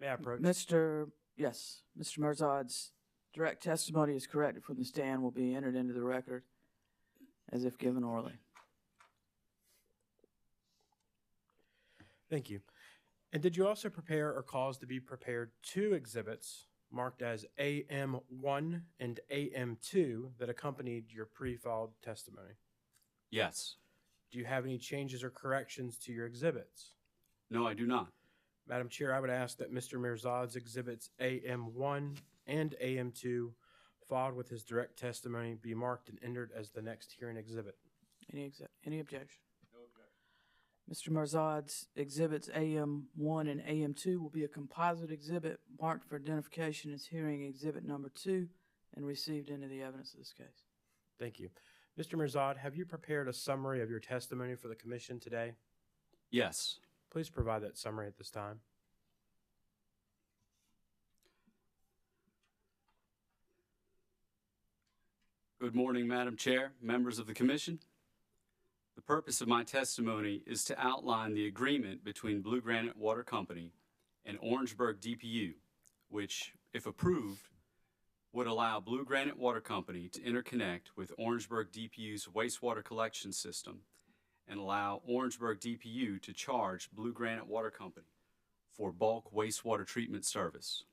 May I approach? Yes, Mr. Mirzad's direct testimony is corrected from the stand will be entered into the record as if given orally. Thank you. And did you also prepare or cause to be prepared 2 exhibits marked as AM1 and AM2 that accompanied your pre-filed testimony? Yes. Do you have any changes or corrections to your exhibits? No, I do not. Madam Chair, I would ask that Mr. Mirzad's exhibits AM1 and AM2 filed with his direct testimony be marked and entered as the next hearing exhibit. Any objection? No objection. Mr. Mirzad's exhibits AM1 and AM2 will be a composite exhibit marked for identification as hearing exhibit number 2 and received into the evidence of this case. Thank you. Mr. Mirzad, have you prepared a summary of your testimony for the commission today? Yes. Please provide that summary at this time. Good morning, Madam Chair, members of the Commission. The purpose of my testimony is to outline the agreement between Blue Granite Water Company and Orangeburg DPU, which, if approved, would allow Blue Granite Water Company to interconnect with Orangeburg DPU's wastewater collection system and allow Orangeburg DPU to charge Blue Granite Water Company for bulk wastewater treatment service.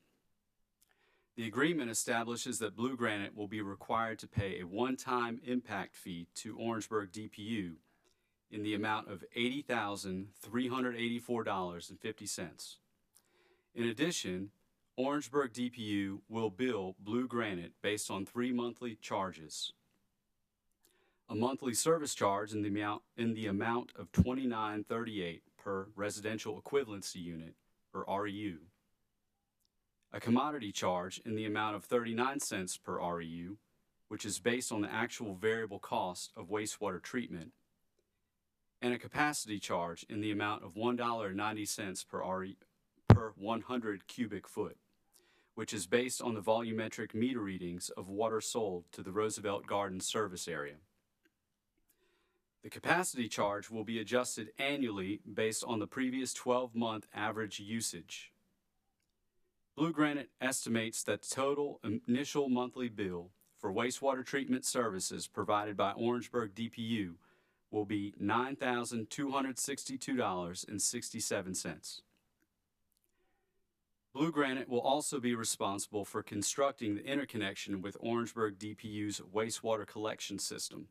The agreement establishes that Blue Granite will be required to pay a one-time impact fee to Orangeburg DPU in the amount of $80,384.50. In addition, Orangeburg DPU will bill Blue Granite based on 3 monthly charges. A monthly service charge in the amount of $29.38 per residential equivalency unit, or REU. A commodity charge in the amount of 39 cents per REU, which is based on the actual variable cost of wastewater treatment, and a capacity charge in the amount of $1.90 per 100 cubic foot, which is based on the volumetric meter readings of water sold to the Roosevelt Garden service area. The capacity charge will be adjusted annually based on the previous 12-month average usage. Blue Granite estimates that the total initial monthly bill for wastewater treatment services provided by Orangeburg DPU will be $9,262.67. Blue Granite will also be responsible for constructing the interconnection with Orangeburg DPU's wastewater collection system,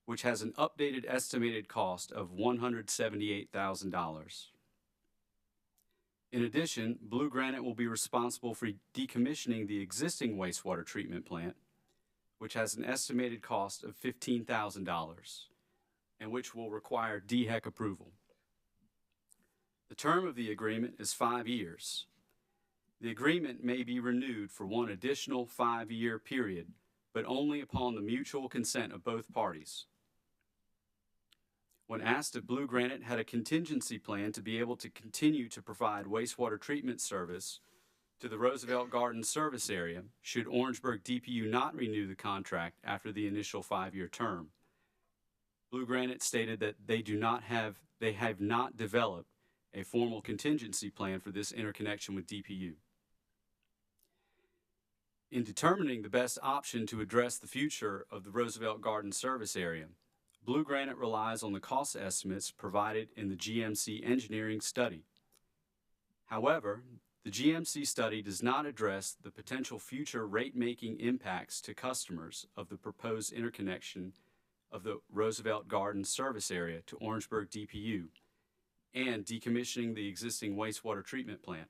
which has an updated estimated cost of $178,000. In addition, Blue Granite will be responsible for decommissioning the existing wastewater treatment plant, which has an estimated cost of $15,000 and which will require DHEC approval. The term of the agreement is 5 years. The agreement may be renewed for one additional 5-year period, but only upon the mutual consent of both parties. When asked if Blue Granite had a contingency plan to be able to continue to provide wastewater treatment service to the Roosevelt Garden service area, should Orangeburg DPU not renew the contract after the initial 5-year term, Blue Granite stated that they have not developed a formal contingency plan for this interconnection with DPU. In determining the best option to address the future of the Roosevelt Garden service area, Blue Granite relies on the cost estimates provided in the GMC engineering study. However, the GMC study does not address the potential future rate-making impacts to customers of the proposed interconnection of the Roosevelt Garden service area to Orangeburg DPU and decommissioning the existing wastewater treatment plant.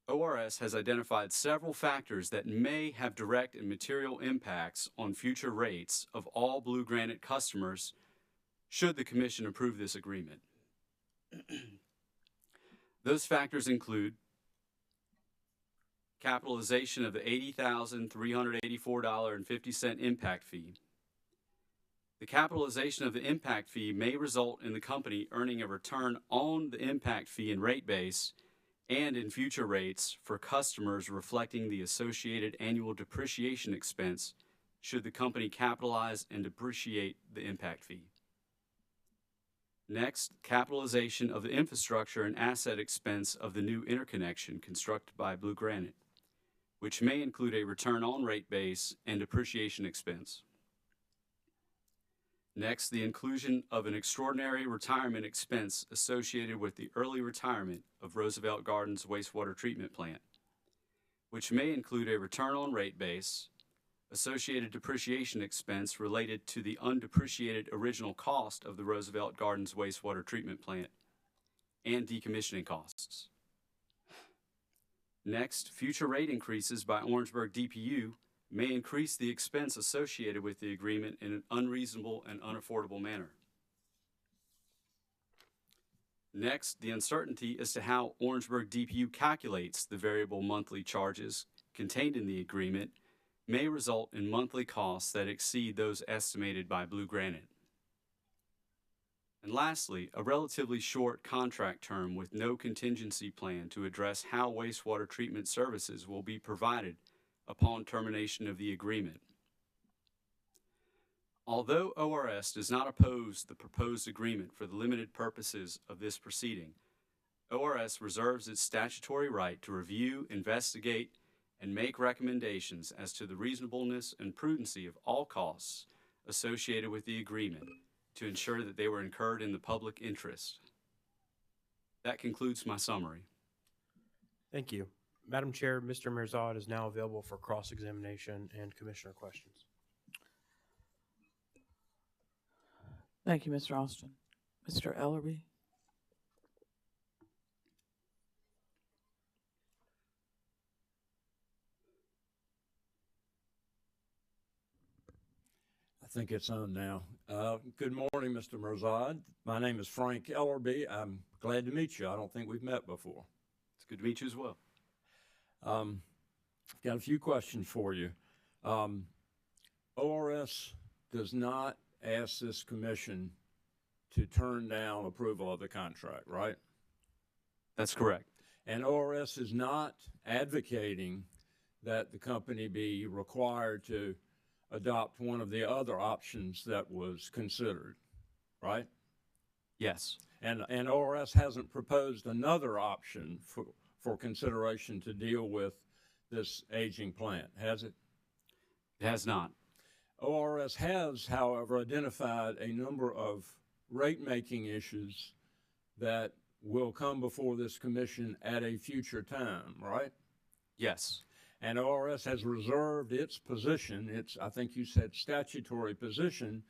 ORS has identified several factors that may have direct and material impacts on future rates of all Blue Granite customers should the Commission approve this agreement. Those factors include capitalization of the $80,384.50 impact fee. The capitalization of the impact fee may result in the company earning a return on the impact fee in rate base and in future rates for customers reflecting the associated annual depreciation expense should the company capitalize and depreciate the impact fee. Next, capitalization of the infrastructure and asset expense of the new interconnection constructed by Blue Granite, which may include a return on rate base and depreciation expense. Next, the inclusion of an extraordinary retirement expense associated with the early retirement of Roosevelt Gardens wastewater treatment plant, which may include a return on rate base, associated depreciation expense related to the undepreciated original cost of the Roosevelt Gardens wastewater treatment plant, and decommissioning costs. Next, future rate increases by Orangeburg DPU may increase the expense associated with the agreement in an unreasonable and unaffordable manner. Next, the uncertainty as to how Orangeburg DPU calculates the variable monthly charges contained in the agreement may result in monthly costs that exceed those estimated by Blue Granite. And lastly, a relatively short contract term with no contingency plan to address how wastewater treatment services will be provided upon termination of the agreement. Although ORS does not oppose the proposed agreement for the limited purposes of this proceeding, ORS reserves its statutory right to review, investigate, and make recommendations as to the reasonableness and prudency of all costs associated with the agreement to ensure that they were incurred in the public interest. That concludes my summary. Thank you. Madam Chair, Mr. Mirzad is now available for cross-examination and commissioner questions. Thank you, Mr. Austin. Mr. Ellerby? I think it's on now. Good morning, Mr. Mirzad. My name is Frank Ellerby. I'm glad to meet you. I don't think we've met before. It's good to meet you as well. Got a few questions for you. ORS does not ask this commission to turn down approval of the contract, right? That's correct. And ORS is not advocating that the company be required to adopt one of the other options that was considered, right? Yes. And ORS hasn't proposed another option for consideration to deal with this aging plant, has it? It has not. ORS has, however, identified a number of rate-making issues that will come before this commission at a future time, right? Yes. And ORS has reserved its position, its, I think you said statutory position,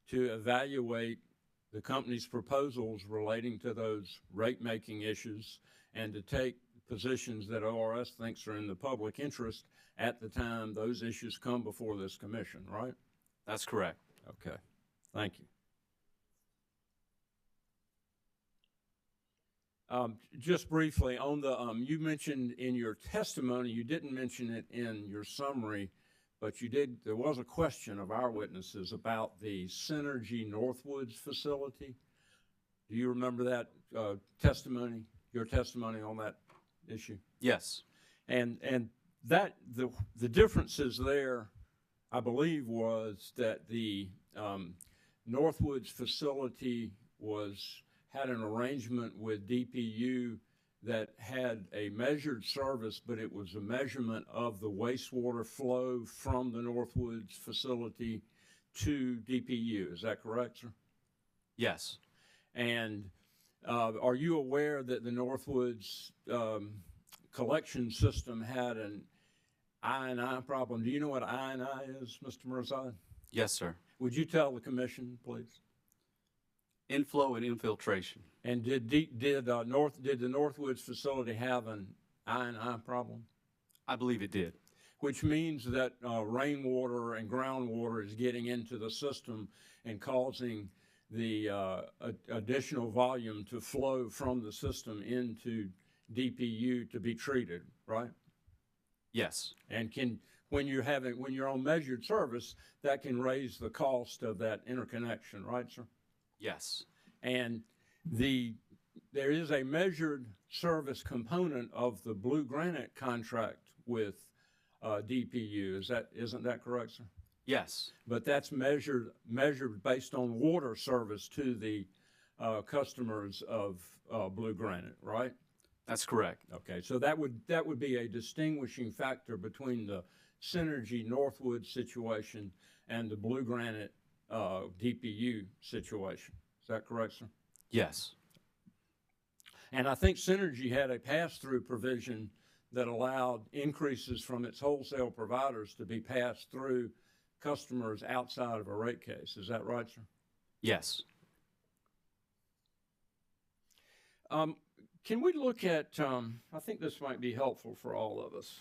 to evaluate the company's proposals relating to those rate-making issues and to take positions that ORS thinks are in the public interest at the time those issues come before this commission, right? That's correct. Okay, thank you. Just briefly on the, you mentioned in your testimony, you didn't mention it in your summary, but you did, there was a question of our witnesses about the Synergy Northwoods facility. Do you remember that testimony, your testimony on that issue? Yes. And that, the differences there, I believe, was that the Northwoods facility had an arrangement with DPU that had a measured service, but it was a measurement of the wastewater flow from the Northwoods facility to DPU. Is that correct, sir? Yes. And are you aware that the Northwoods collection system had an I&I problem? Do you know what I&I is, Mr. Mirzad? Yes, sir. Would you tell the commission, please? Inflow and infiltration. And did the Northwoods facility have an I&I problem? I believe it did. Which means that rainwater and groundwater is getting into the system and causing the additional volume to flow from the system into DPU to be treated, right? Yes. And when you're on measured service, that can raise the cost of that interconnection, right, sir? Yes. And there is a measured service component of the Blue Granite contract with DPU. Isn't that correct, sir? Yes. But that's measured based on water service to the customers of Blue Granite, right? That's correct. Okay, so that would be a distinguishing factor between the Synergy Northwood situation and the Blue Granite DPU situation. Is that correct, sir? Yes. And I think Synergy had a pass-through provision that allowed increases from its wholesale providers to be passed through customers outside of a rate case. Is that right, sir? Yes. Can we look at, I think this might be helpful for all of us.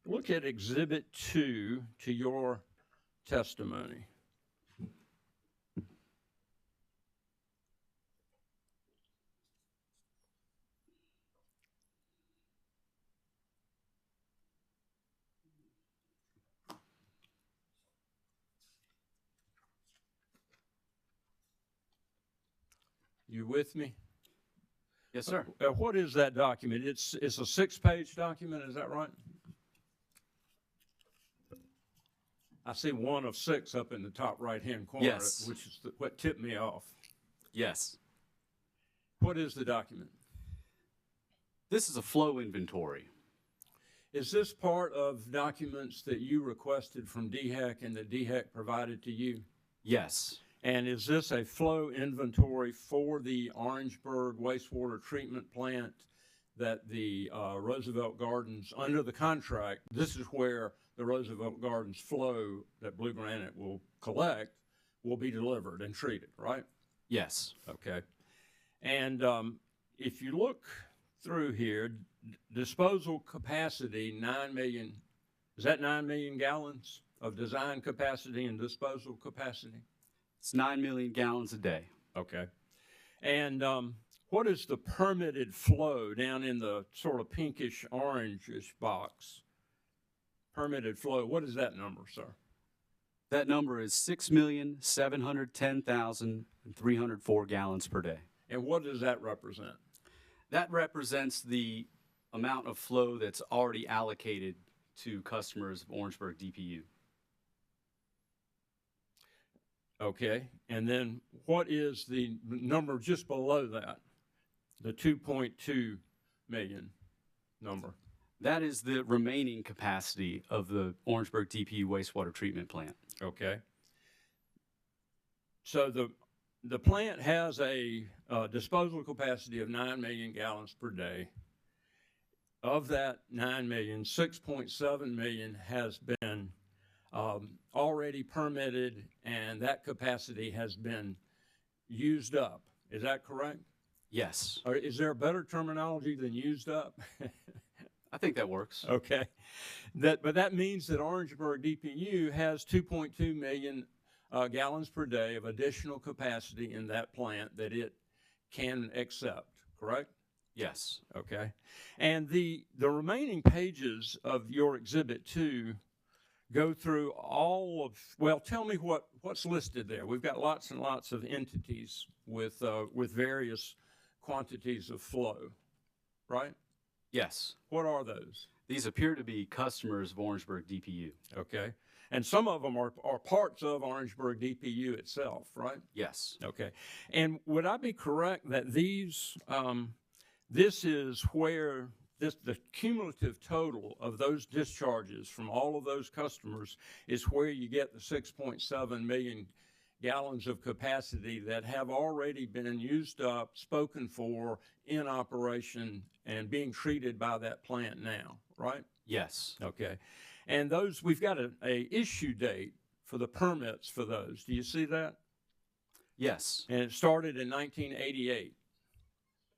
Look at Exhibit 2 to your testimony. You with me? Yes, sir. What is that document? It's a 6-page document, is that right? I see 1 of 6 up in the top right-hand corner, Yes. which is what tipped me off. Yes. What is the document? This is a flow inventory. Is this part of documents that you requested from DHEC and that DHEC provided to you? Yes. And is this a flow inventory for the Orangeburg wastewater treatment plant that the Roosevelt Gardens, under the contract, this is where the Roosevelt Gardens flow that Blue Granite will collect will be delivered and treated, right? Yes. Okay. And if you look through here, disposal capacity, 9 million, is that 9 million gallons of design capacity and disposal capacity? It's 9 million gallons a day. Okay. And what is the permitted flow down in the sort of pinkish orangish box? Permitted flow, what is that number, sir? That number is 6,710,304 gallons per day. And what does that represent? That represents the amount of flow that's already allocated to customers of Orangeburg DPU. Okay. And then what is the number just below that? The 2.2 million number. That is the remaining capacity of the Orangeburg DPU wastewater treatment plant. Okay. So the plant has a disposal capacity of 9 million gallons per day. Of that 9 million, 6.7 million has been already permitted, and that capacity has been used up. Is that correct? Yes. Or is there a better terminology than used up? I think that works. Okay. But that means that Orangeburg DPU has 2.2 million gallons per day of additional capacity in that plant that it can accept, correct? Yes. Okay. And the remaining pages of your Exhibit 2 go through all of, well, tell me what's listed there. We've got lots and lots of entities with various quantities of flow, right? Yes. What are those? These appear to be customers of Orangeburg DPU. Okay. And some of them are parts of Orangeburg DPU itself, right? Yes. Okay. And would I be correct that these, this is where the cumulative total of those discharges from all of those customers is where you get the 6.7 million gallons of capacity that have already been used up, spoken for, in operation, and being treated by that plant now, right? Yes. Okay. And those, we've got a issue date for the permits for those. Do you see that? Yes. And it started in 1988.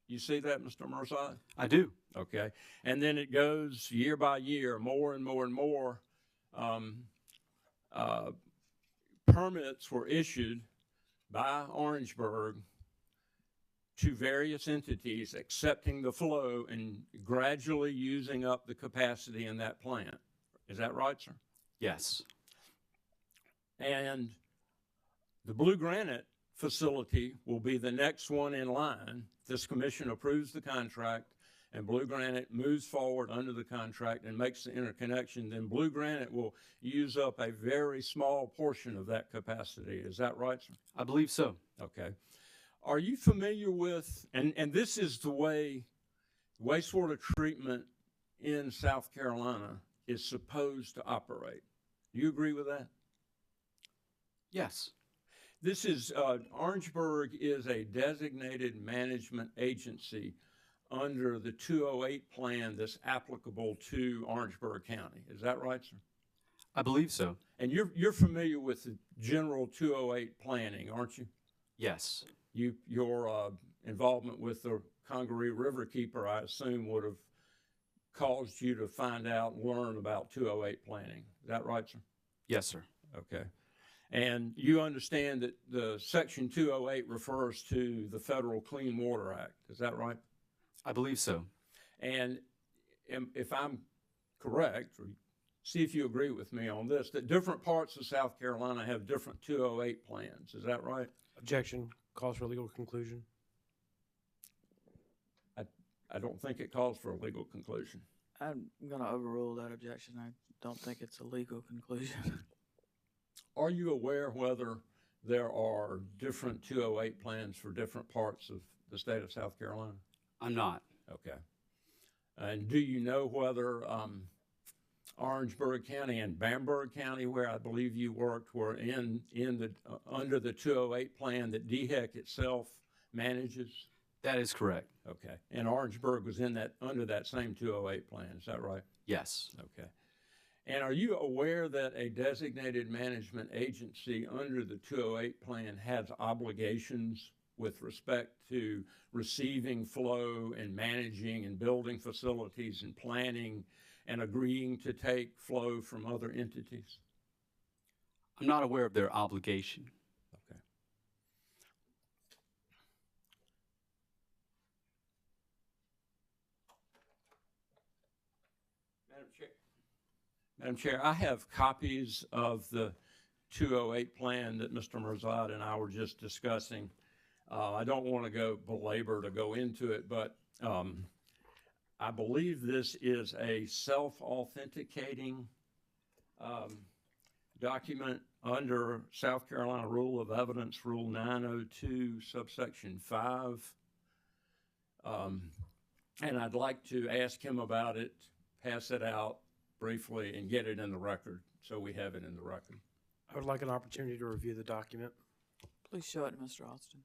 You see that, Mr. Mirzad? I do. Okay. And then it goes year by year, more and more and more. Permits were issued by Orangeburg to various entities accepting the flow and gradually using up the capacity in that plant. Is that right, sir? Yes. And the Blue Granite facility will be the next one in line. This commission approves the contract and Blue Granite moves forward under the contract and makes the interconnection, then Blue Granite will use up a very small portion of that capacity. Is that right, sir? I believe so. Okay. Are you familiar with, and this is the way wastewater treatment in South Carolina is supposed to operate? Do you agree with that? Yes. This is, Orangeburg is a designated management agency under the 208 plan that's applicable to Orangeburg County. Is that right, sir? I believe so. And you're familiar with the general 208 planning, aren't you? Yes. Your involvement with the Congaree Riverkeeper, I assume, would have caused you to find out and learn about 208 planning. Is that right, sir? Yes, sir. Okay. And you understand that the Section 208 refers to the Federal Clean Water Act. Is that right? I believe so. And if I'm correct, or see if you agree with me on this, that different parts of South Carolina have different 208 plans. Is that right? Objection. Calls for legal conclusion. I don't think it calls for a legal conclusion. I'm going to overrule that objection. I don't think it's a legal conclusion. Are you aware whether there are different 208 plans for different parts of the state of South Carolina? I'm not. Okay. And do you know whether Orangeburg County and Bamberg County, where I believe you worked, were in the under the 208 plan that DHEC itself manages? That is correct. Okay. And Orangeburg was in that under that same 208 plan. Is that right? Yes. Okay. And are you aware that a designated management agency under the 208 plan has obligations with respect to receiving flow and managing and building facilities and planning and agreeing to take flow from other entities? I'm not aware of their obligation. Okay. Madam Chair, I have copies of the 208 plan that Mr. Mirzad and I were just discussing. I don't want to go into it, but I believe this is a self-authenticating document under South Carolina Rule of Evidence, Rule 902, subsection 5. And I'd like to ask him about it, pass it out briefly, and get it in the record, so we have it in the record. I would like an opportunity to review the document. Please show it to Mr. Austin.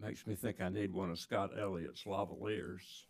Makes me think I need one of Scott Elliott's lavaliers.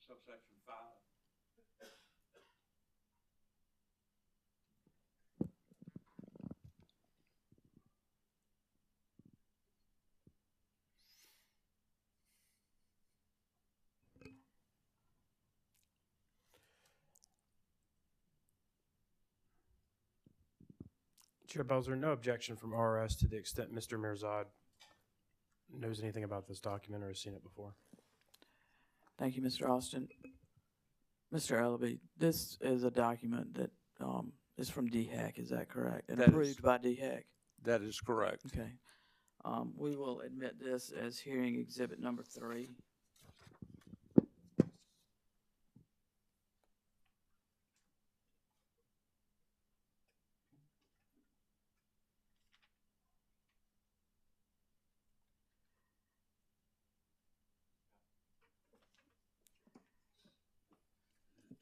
subsection 5. Chair Belzer, no objection from RS to the extent Mr. Mirzad knows anything about this document or has seen it before. Thank you, Mr. Austin. Mr. Ellaby, this is a document that is from DHEC, is that correct? And That is- approved by DHEC? That is correct. Okay. We will admit this as hearing exhibit number 3.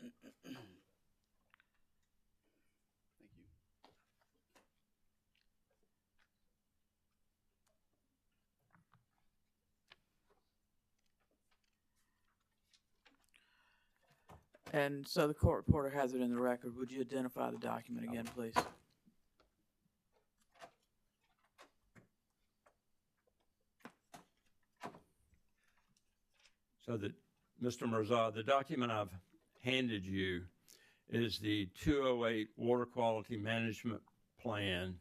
Thank you. And so the court reporter has it in the record. Would you identify the document again, please? So that, Mr. Mirzad, the document I've handed you is the 208 Water Quality Management Plan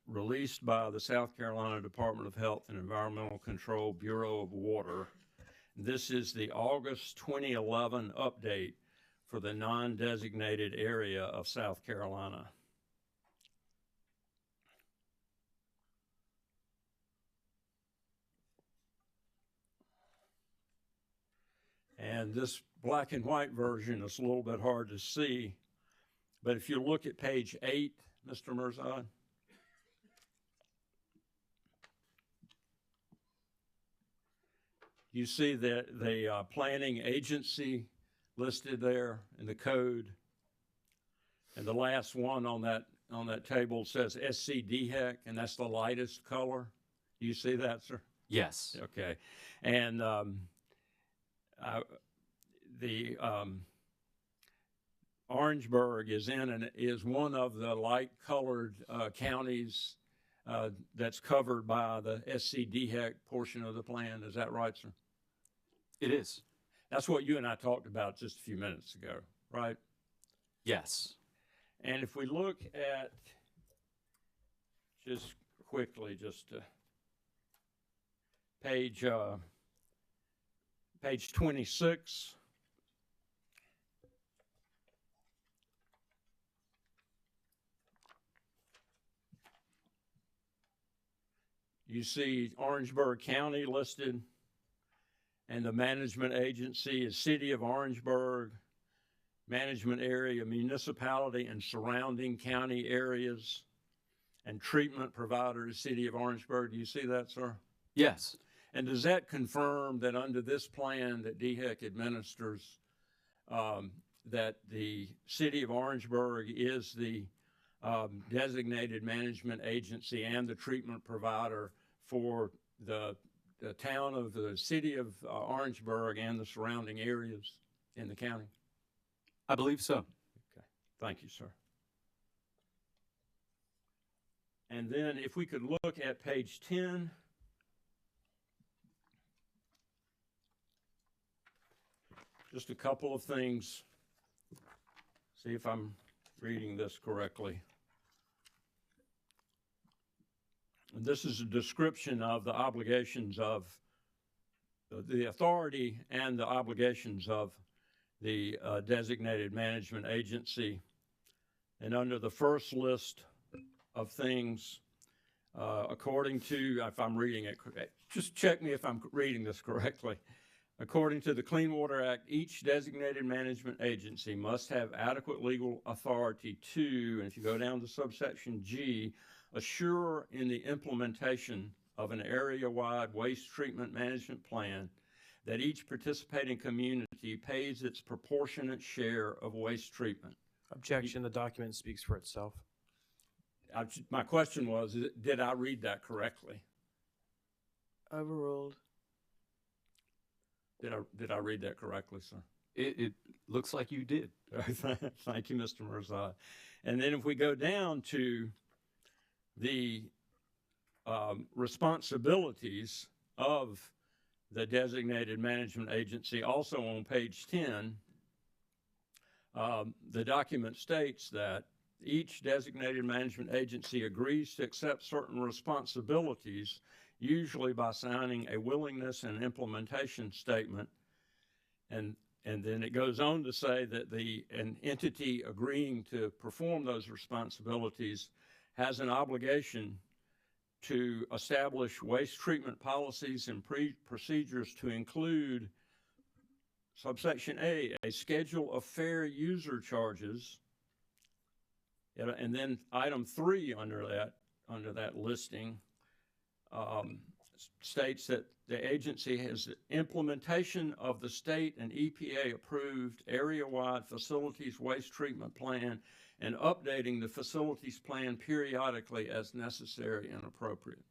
released by the South Carolina Department of Health and Environmental Control Bureau of Water. This is the August 2011 update for the non-designated area of South Carolina. And this black and white version is a little bit hard to see, but if you look at page 8, Mr. Mirzad, you see that the planning agency listed there in the code, and the last one on that table says SC DN, and that's the lightest color. Do you see that, sir? Yes. Okay, and the Orangeburg is one of the light-colored counties that's covered by the SC DN portion of the plan. Is that right, sir? It is. That's what you and I talked about just a few minutes ago, right? Yes. And if we look at, just quickly, page 26. You see Orangeburg County listed, and the management agency is City of Orangeburg, management area, municipality and surrounding county areas, and treatment provider is City of Orangeburg. Do you see that, sir? Yes. And does that confirm that under this plan that DHEC administers, that the City of Orangeburg is the designated management agency and the treatment provider for the town of the City of Orangeburg and the surrounding areas in the county? I believe so. Okay, thank you, sir. And then if we could look at page 10. Just a couple of things. See if I'm reading this correctly. And this is a description of the obligations of the authority and the obligations of the designated management agency. And under the first list of things, according to, if I'm reading it, just check me if I'm reading this correctly. According to the Clean Water Act, each designated management agency must have adequate legal authority to, and if you go down to subsection G, assure in the implementation of an area-wide waste treatment management plan that each participating community pays its proportionate share of waste treatment. Objection, the document speaks for itself. My question was, did I read that correctly? Overruled. Did I read that correctly, sir? It looks like you did. Thank you, Mr. Mirzad. And then if we go down to the responsibilities of the designated management agency, also on page 10, the document states that each designated management agency agrees to accept certain responsibilities, usually by signing a willingness and implementation statement. And then it goes on to say that an entity agreeing to perform those responsibilities has an obligation to establish waste treatment policies and procedures to include subsection A, a schedule of fair user charges. And then item 3 under that listing states that the agency has implementation of the state and EPA approved area-wide facilities waste treatment plan and updating the facilities plan periodically as necessary and appropriate.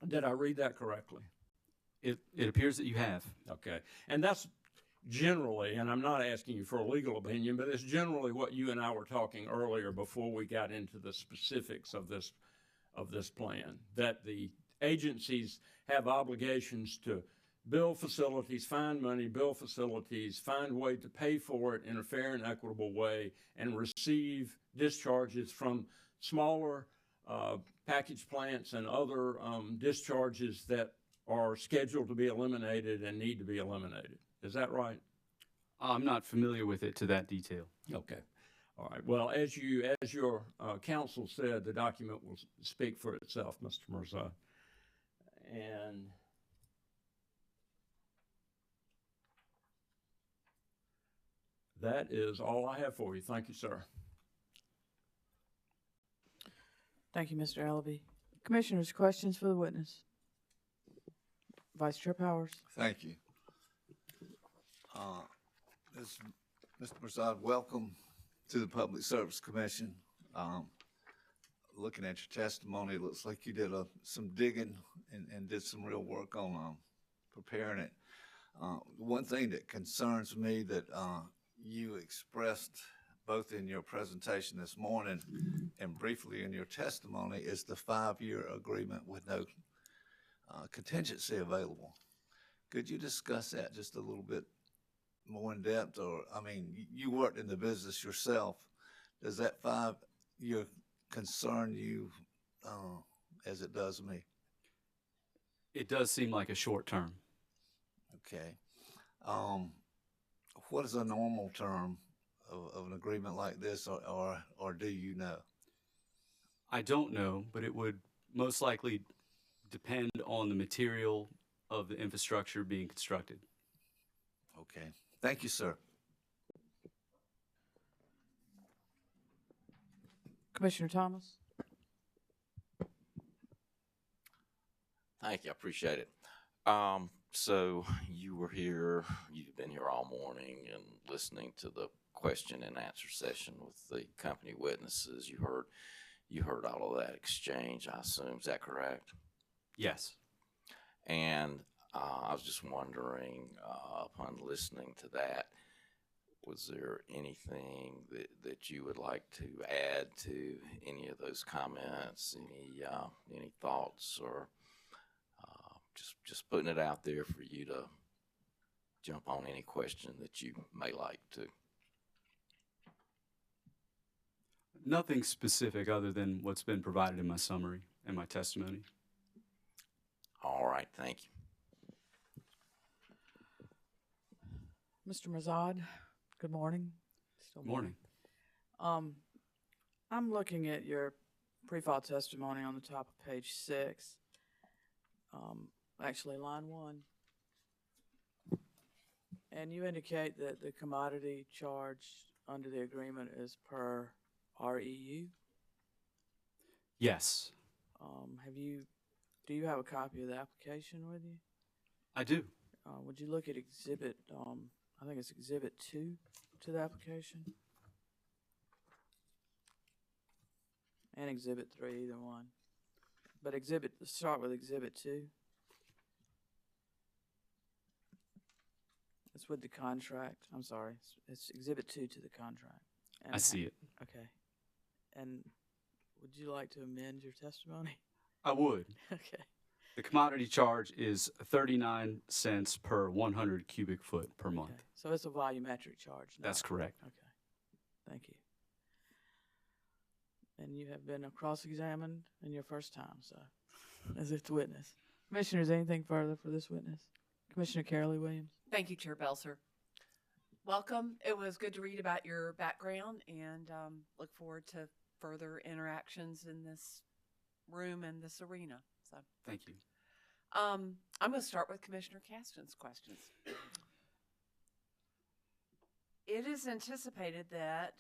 Did I read that correctly? It appears that you have. Okay. And that's generally, and I'm not asking you for a legal opinion, but it's generally what you and I were talking earlier before we got into the specifics of this plan, that the agencies have obligations to build facilities, find money, build facilities, find a way to pay for it in a fair and equitable way, and receive discharges from smaller package plants and other discharges that are scheduled to be eliminated and need to be eliminated. Is that right? I'm not familiar with it to that detail. Okay. All right. Well, as your counsel said, the document will speak for itself, Mr. Mirza. And that is all I have for you. Thank you, sir. Thank you, Mr. Allaby. Commissioners, questions for the witness? Vice Chair Powers. Thank you. Mr. Prasad, welcome to the Public Service Commission. Looking at your testimony, it looks like you did some digging and did some real work on preparing it. One thing that concerns me that you expressed both in your presentation this morning and briefly in your testimony is the 5-year agreement with no contingency available. Could you discuss that just a little bit more in depth? Or, I mean, you worked in the business yourself. Does that 5-year concern you as it does me? It does seem like a short term. Okay. What is a normal term of an agreement like this, or do you know? I don't know, but it would most likely depend on the material of the infrastructure being constructed. Okay. Thank you, sir. Commissioner Thomas. Thank you. I appreciate it. So you were here, you've been here all morning and listening to the question and answer session with the company witnesses. You heard all of that exchange, I assume. Is that correct? Yes. And I was just wondering, upon listening to that, was there anything that you would like to add to any of those comments? Any thoughts, or just putting it out there for you to jump on any question that you may like to? Nothing specific other than what's been provided in my summary and my testimony. All right, thank you. Mr. Mirzad, good morning. Still Morning. I'm looking at your pre-file testimony on the top of page 6. Actually, line 1. And you indicate that the commodity charge under the agreement is per REU? Yes. Do you have a copy of the application with you? I do. Would you look at exhibit, I think it's exhibit 2 to the application? And exhibit 3, either one. But start with exhibit 2. It's with the contract. I'm sorry. It's Exhibit 2 to the contract. And I see it. Okay. And would you like to amend your testimony? I would. Okay. The commodity charge is 39 cents per 100 cubic foot per month. Okay. So it's a volumetric charge. That's correct. Okay. Thank you. And you have been cross-examined in your first time, so as its witness. Commissioners, anything further for this witness? Commissioner Carolee Williams. Thank you, Chair Belser. Welcome. It was good to read about your background and look forward to further interactions in this room and this arena. So Thank you. I'm going to start with Commissioner Caston's questions. It is anticipated that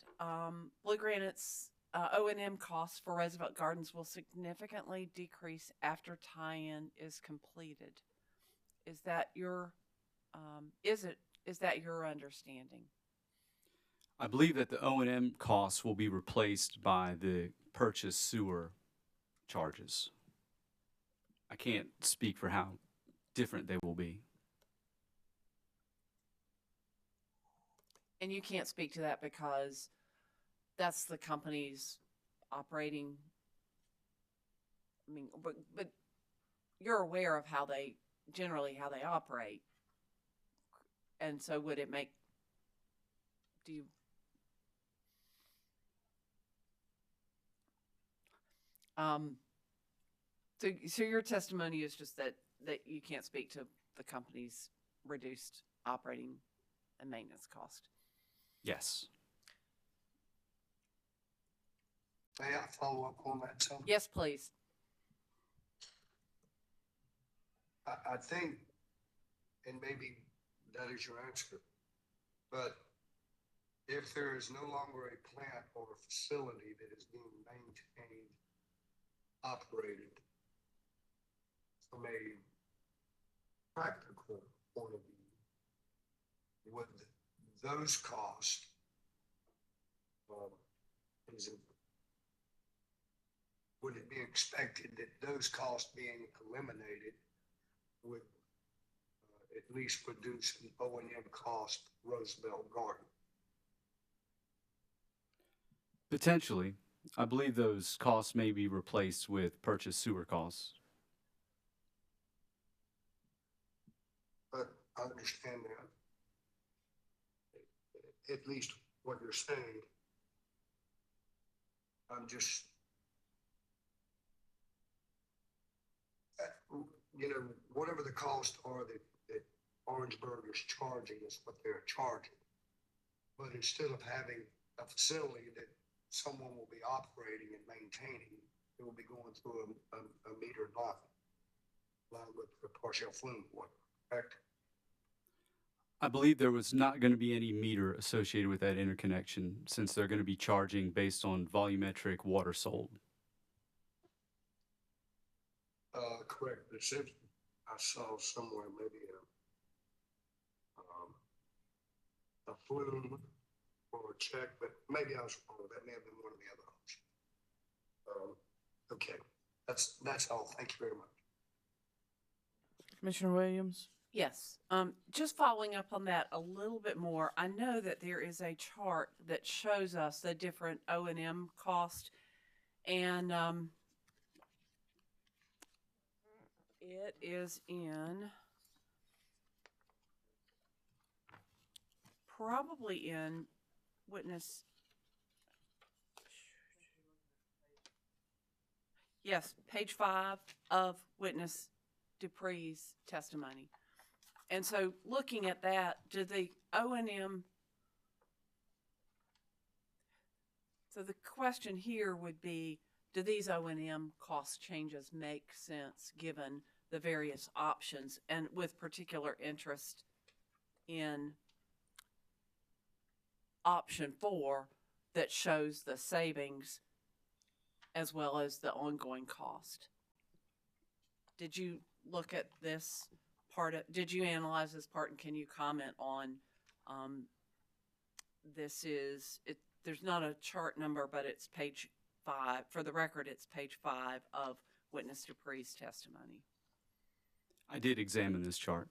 Blue Granite's O&M costs for Roosevelt Gardens will significantly decrease after tie-in is completed. Is that your understanding? I believe that the O&M costs will be replaced by the purchase sewer charges. I can't speak for how different they will be. And you can't speak to that because that's the company's operating. I mean, but you're aware of how they operate. And so would it make, do you? So your testimony is just that you can't speak to the company's reduced operating and maintenance cost. Yes. May I follow up on that, Tom? Yes, please. I think, and maybe that is your answer, but if there is no longer a plant or a facility that is being maintained, operated from a practical point of view, would those costs, would it be expected that those costs being eliminated would at least produce an O&M cost Roosevelt Garden? Potentially. I believe those costs may be replaced with purchase sewer costs. But I understand that. At least what you're saying. I'm just, whatever the costs are that Orangeburg is charging is what they're charging. But instead of having a facility that someone will be operating and maintaining, it will be going through a metered line with the partial flume water, correct? I believe there was not going to be any meter associated with that interconnection since they're going to be charging based on volumetric water sold. Correct. It seems I saw somewhere maybe a flume or a check, but maybe I was wrong. That may have been one of the other options. Okay, that's all. Thank you very much. Commissioner Williams. Yes. Just following up on that a little bit more, I know that there is a chart that shows us the different O&M cost, and it is probably in witness. Yes, page 5 of witness Dupree's testimony. And so looking at that, do the O&M, so the question here would be, do these O&M cost changes make sense given the various options, and with particular interest in option 4 that shows the savings as well as the ongoing cost? Did you look at this part? Did you analyze this part, and can you comment on this? There's not a chart number, but it's page 5. For the record, it's page 5 of witness Dupree's testimony. I did examine this chart.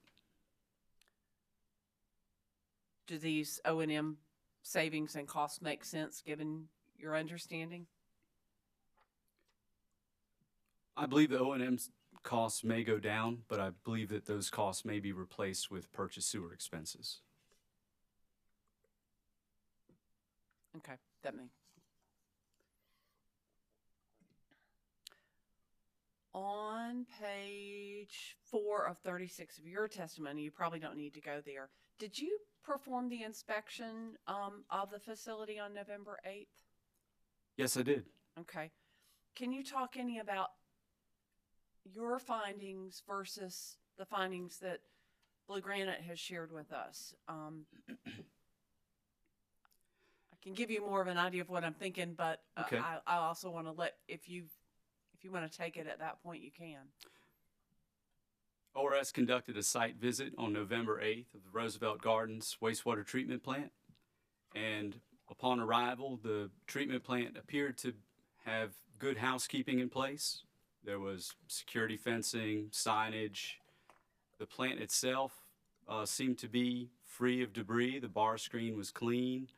do these O&M savings and costs make sense given your understanding? I believe the O&M costs may go down, but I believe that those costs may be replaced with purchase sewer expenses. Okay, that may. On page 4 of 36 of your testimony, you probably don't need to go there. Did you perform the inspection of the facility on November 8th? Yes, I did. Okay. Can you talk any about your findings versus the findings that Blue Granite has shared with us? I can give you more of an idea of what I'm thinking, but Okay. I also want to let, if you want to take it at that point, you can. ORS conducted a site visit on November 8th of the Roosevelt Gardens wastewater treatment plant. And upon arrival, the treatment plant appeared to have good housekeeping in place. There was security fencing, signage. The plant itself seemed to be free of debris. The bar screen was clean.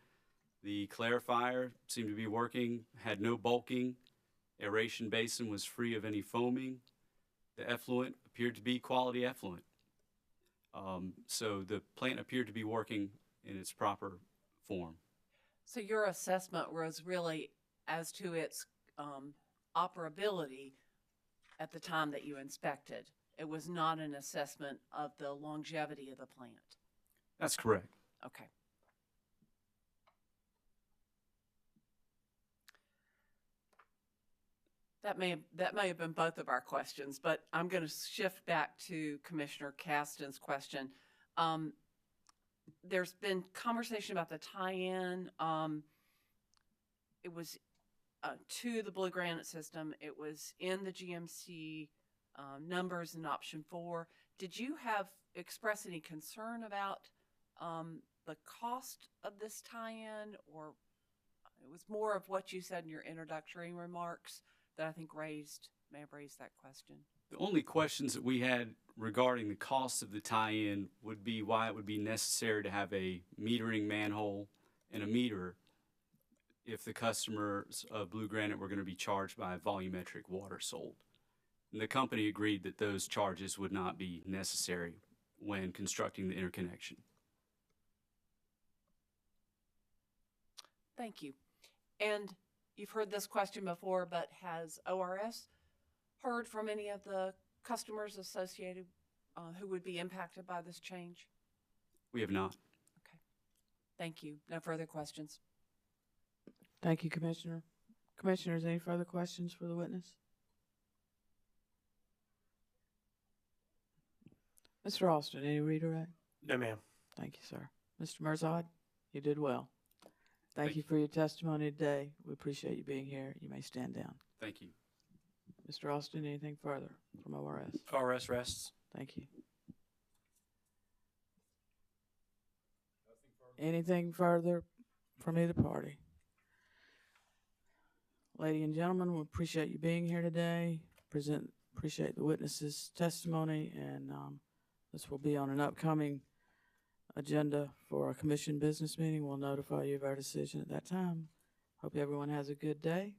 The clarifier seemed to be working, had no bulking. Aeration basin was free of any foaming. The effluent appeared to be quality effluent. So the plant appeared to be working in its proper form. So your assessment was really as to its operability at the time that you inspected. It was not an assessment of the longevity of the plant. That's correct. Okay. That may have been both of our questions, but I'm going to shift back to Commissioner Caston's question. There's been conversation about the tie-in. It was to the Blue Granite system. It was in the GMC numbers in option 4. Did you express any concern about the cost of this tie-in, or it was more of what you said in your introductory remarks that I think may have raised that question? The only questions that we had regarding the cost of the tie-in would be why it would be necessary to have a metering manhole and a meter if the customers of Blue Granite were going to be charged by volumetric water sold. And the company agreed that those charges would not be necessary when constructing the interconnection. Thank you. And you've heard this question before, but has ORS heard from any of the customers associated who would be impacted by this change? We have not. Okay. Thank you. No further questions. Thank you, Commissioner. Commissioners, any further questions for the witness? Mr. Austin, any redirect? No, ma'am. Thank you, sir. Mr. Mirzad, you did well. Thank you for your testimony today. We appreciate you being here. You may stand down. Thank you. Mr. Austin, anything further from ORS? ORS rests. Thank you. Anything further from either party? Ladies and gentlemen, we appreciate you being here today. Appreciate the witnesses' testimony, and this will be on an upcoming agenda for a commission business meeting. We'll notify you of our decision at that time. Hope everyone has a good day.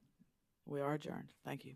We are adjourned. Thank you.